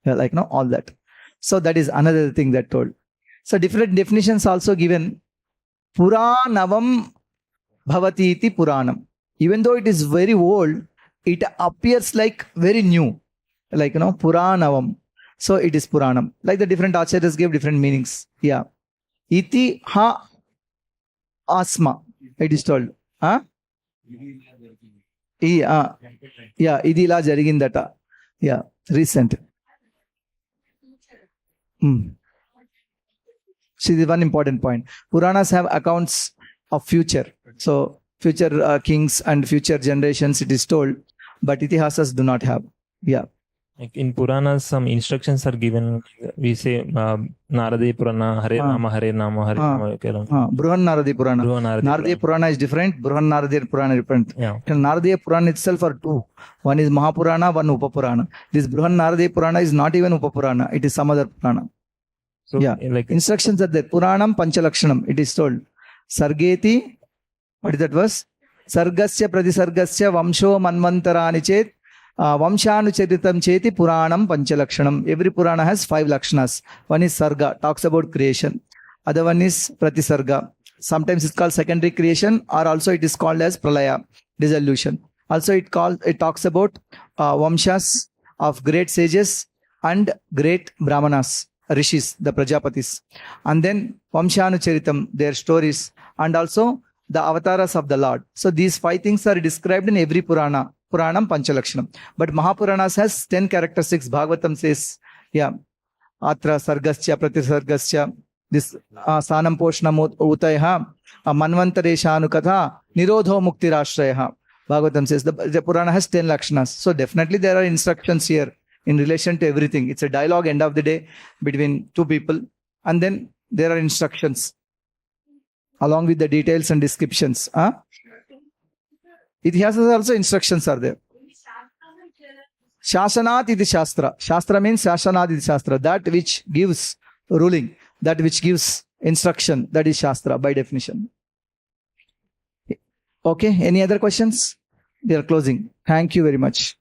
All that. So that is another thing that told. So different definitions also given. Puranavam bhavati iti Puranam. Even though it is very old, it appears like very new. Puranavam. So it is Puranam. Like the different acharyas gave different meanings. Yeah. Iti ha asma. It is told. Huh? Yeah. Idila jarigindata. Yeah. Recent. See, the one important point. Puranas have accounts of future. So future kings and future generations, it is told. But itihasas do not have. Yeah. Like in Puranas, some instructions are given. We say Narade Purana, Hare Nama, Hare Nama, Hare Nama. Bruhan Narade Purana. Narade Purana is different. Bruhan Narade Purana is different. Yeah. Narade Purana itself are two. One is Mahapurana, one Upapurana. This Bruhan Narade Purana is not even Upapurana. It is some other Purana. So, yeah. Like instructions are there. Puranam Panchalakshanam. It is told. Sargeti. What is that verse? Sargasya Pradisargasya Vamsho Manvantarani Chet. Vamshanucharitam Cheti Puranam Panchalakshanam. Every Purana has 5 Lakshanas. One is Sarga, talks about creation. Other one is Pratisarga. Sometimes it's called secondary creation, or also it is called as Pralaya, dissolution. Also it talks about Vamshas of great sages and great Brahmanas, Rishis, the Prajapatis. And then Vamshanucharitam, their stories, and also the avatars of the Lord. So these 5 things are described in every Purana. Puranam Panchalakshanam. But Mahapuranas has 10 characteristics. Bhagavatam says, yeah, Atra Sargasya Pratisargasya, this Sanam Poshnam Utayha, Manvantaresha Anukatha, Nirodho Muktirashrayha. Bhagavatam says the Purana has 10 Lakshanas. So definitely there are instructions here in relation to everything. It's a dialogue end of the day between two people. And then there are instructions along with the details and descriptions. Itihasas also instructions are there. Shasanat iti Shastra. Shastra means Shasanat iti Shastra. That which gives ruling, that which gives instruction, that is Shastra by definition. Okay, any other questions? We are closing. Thank you very much.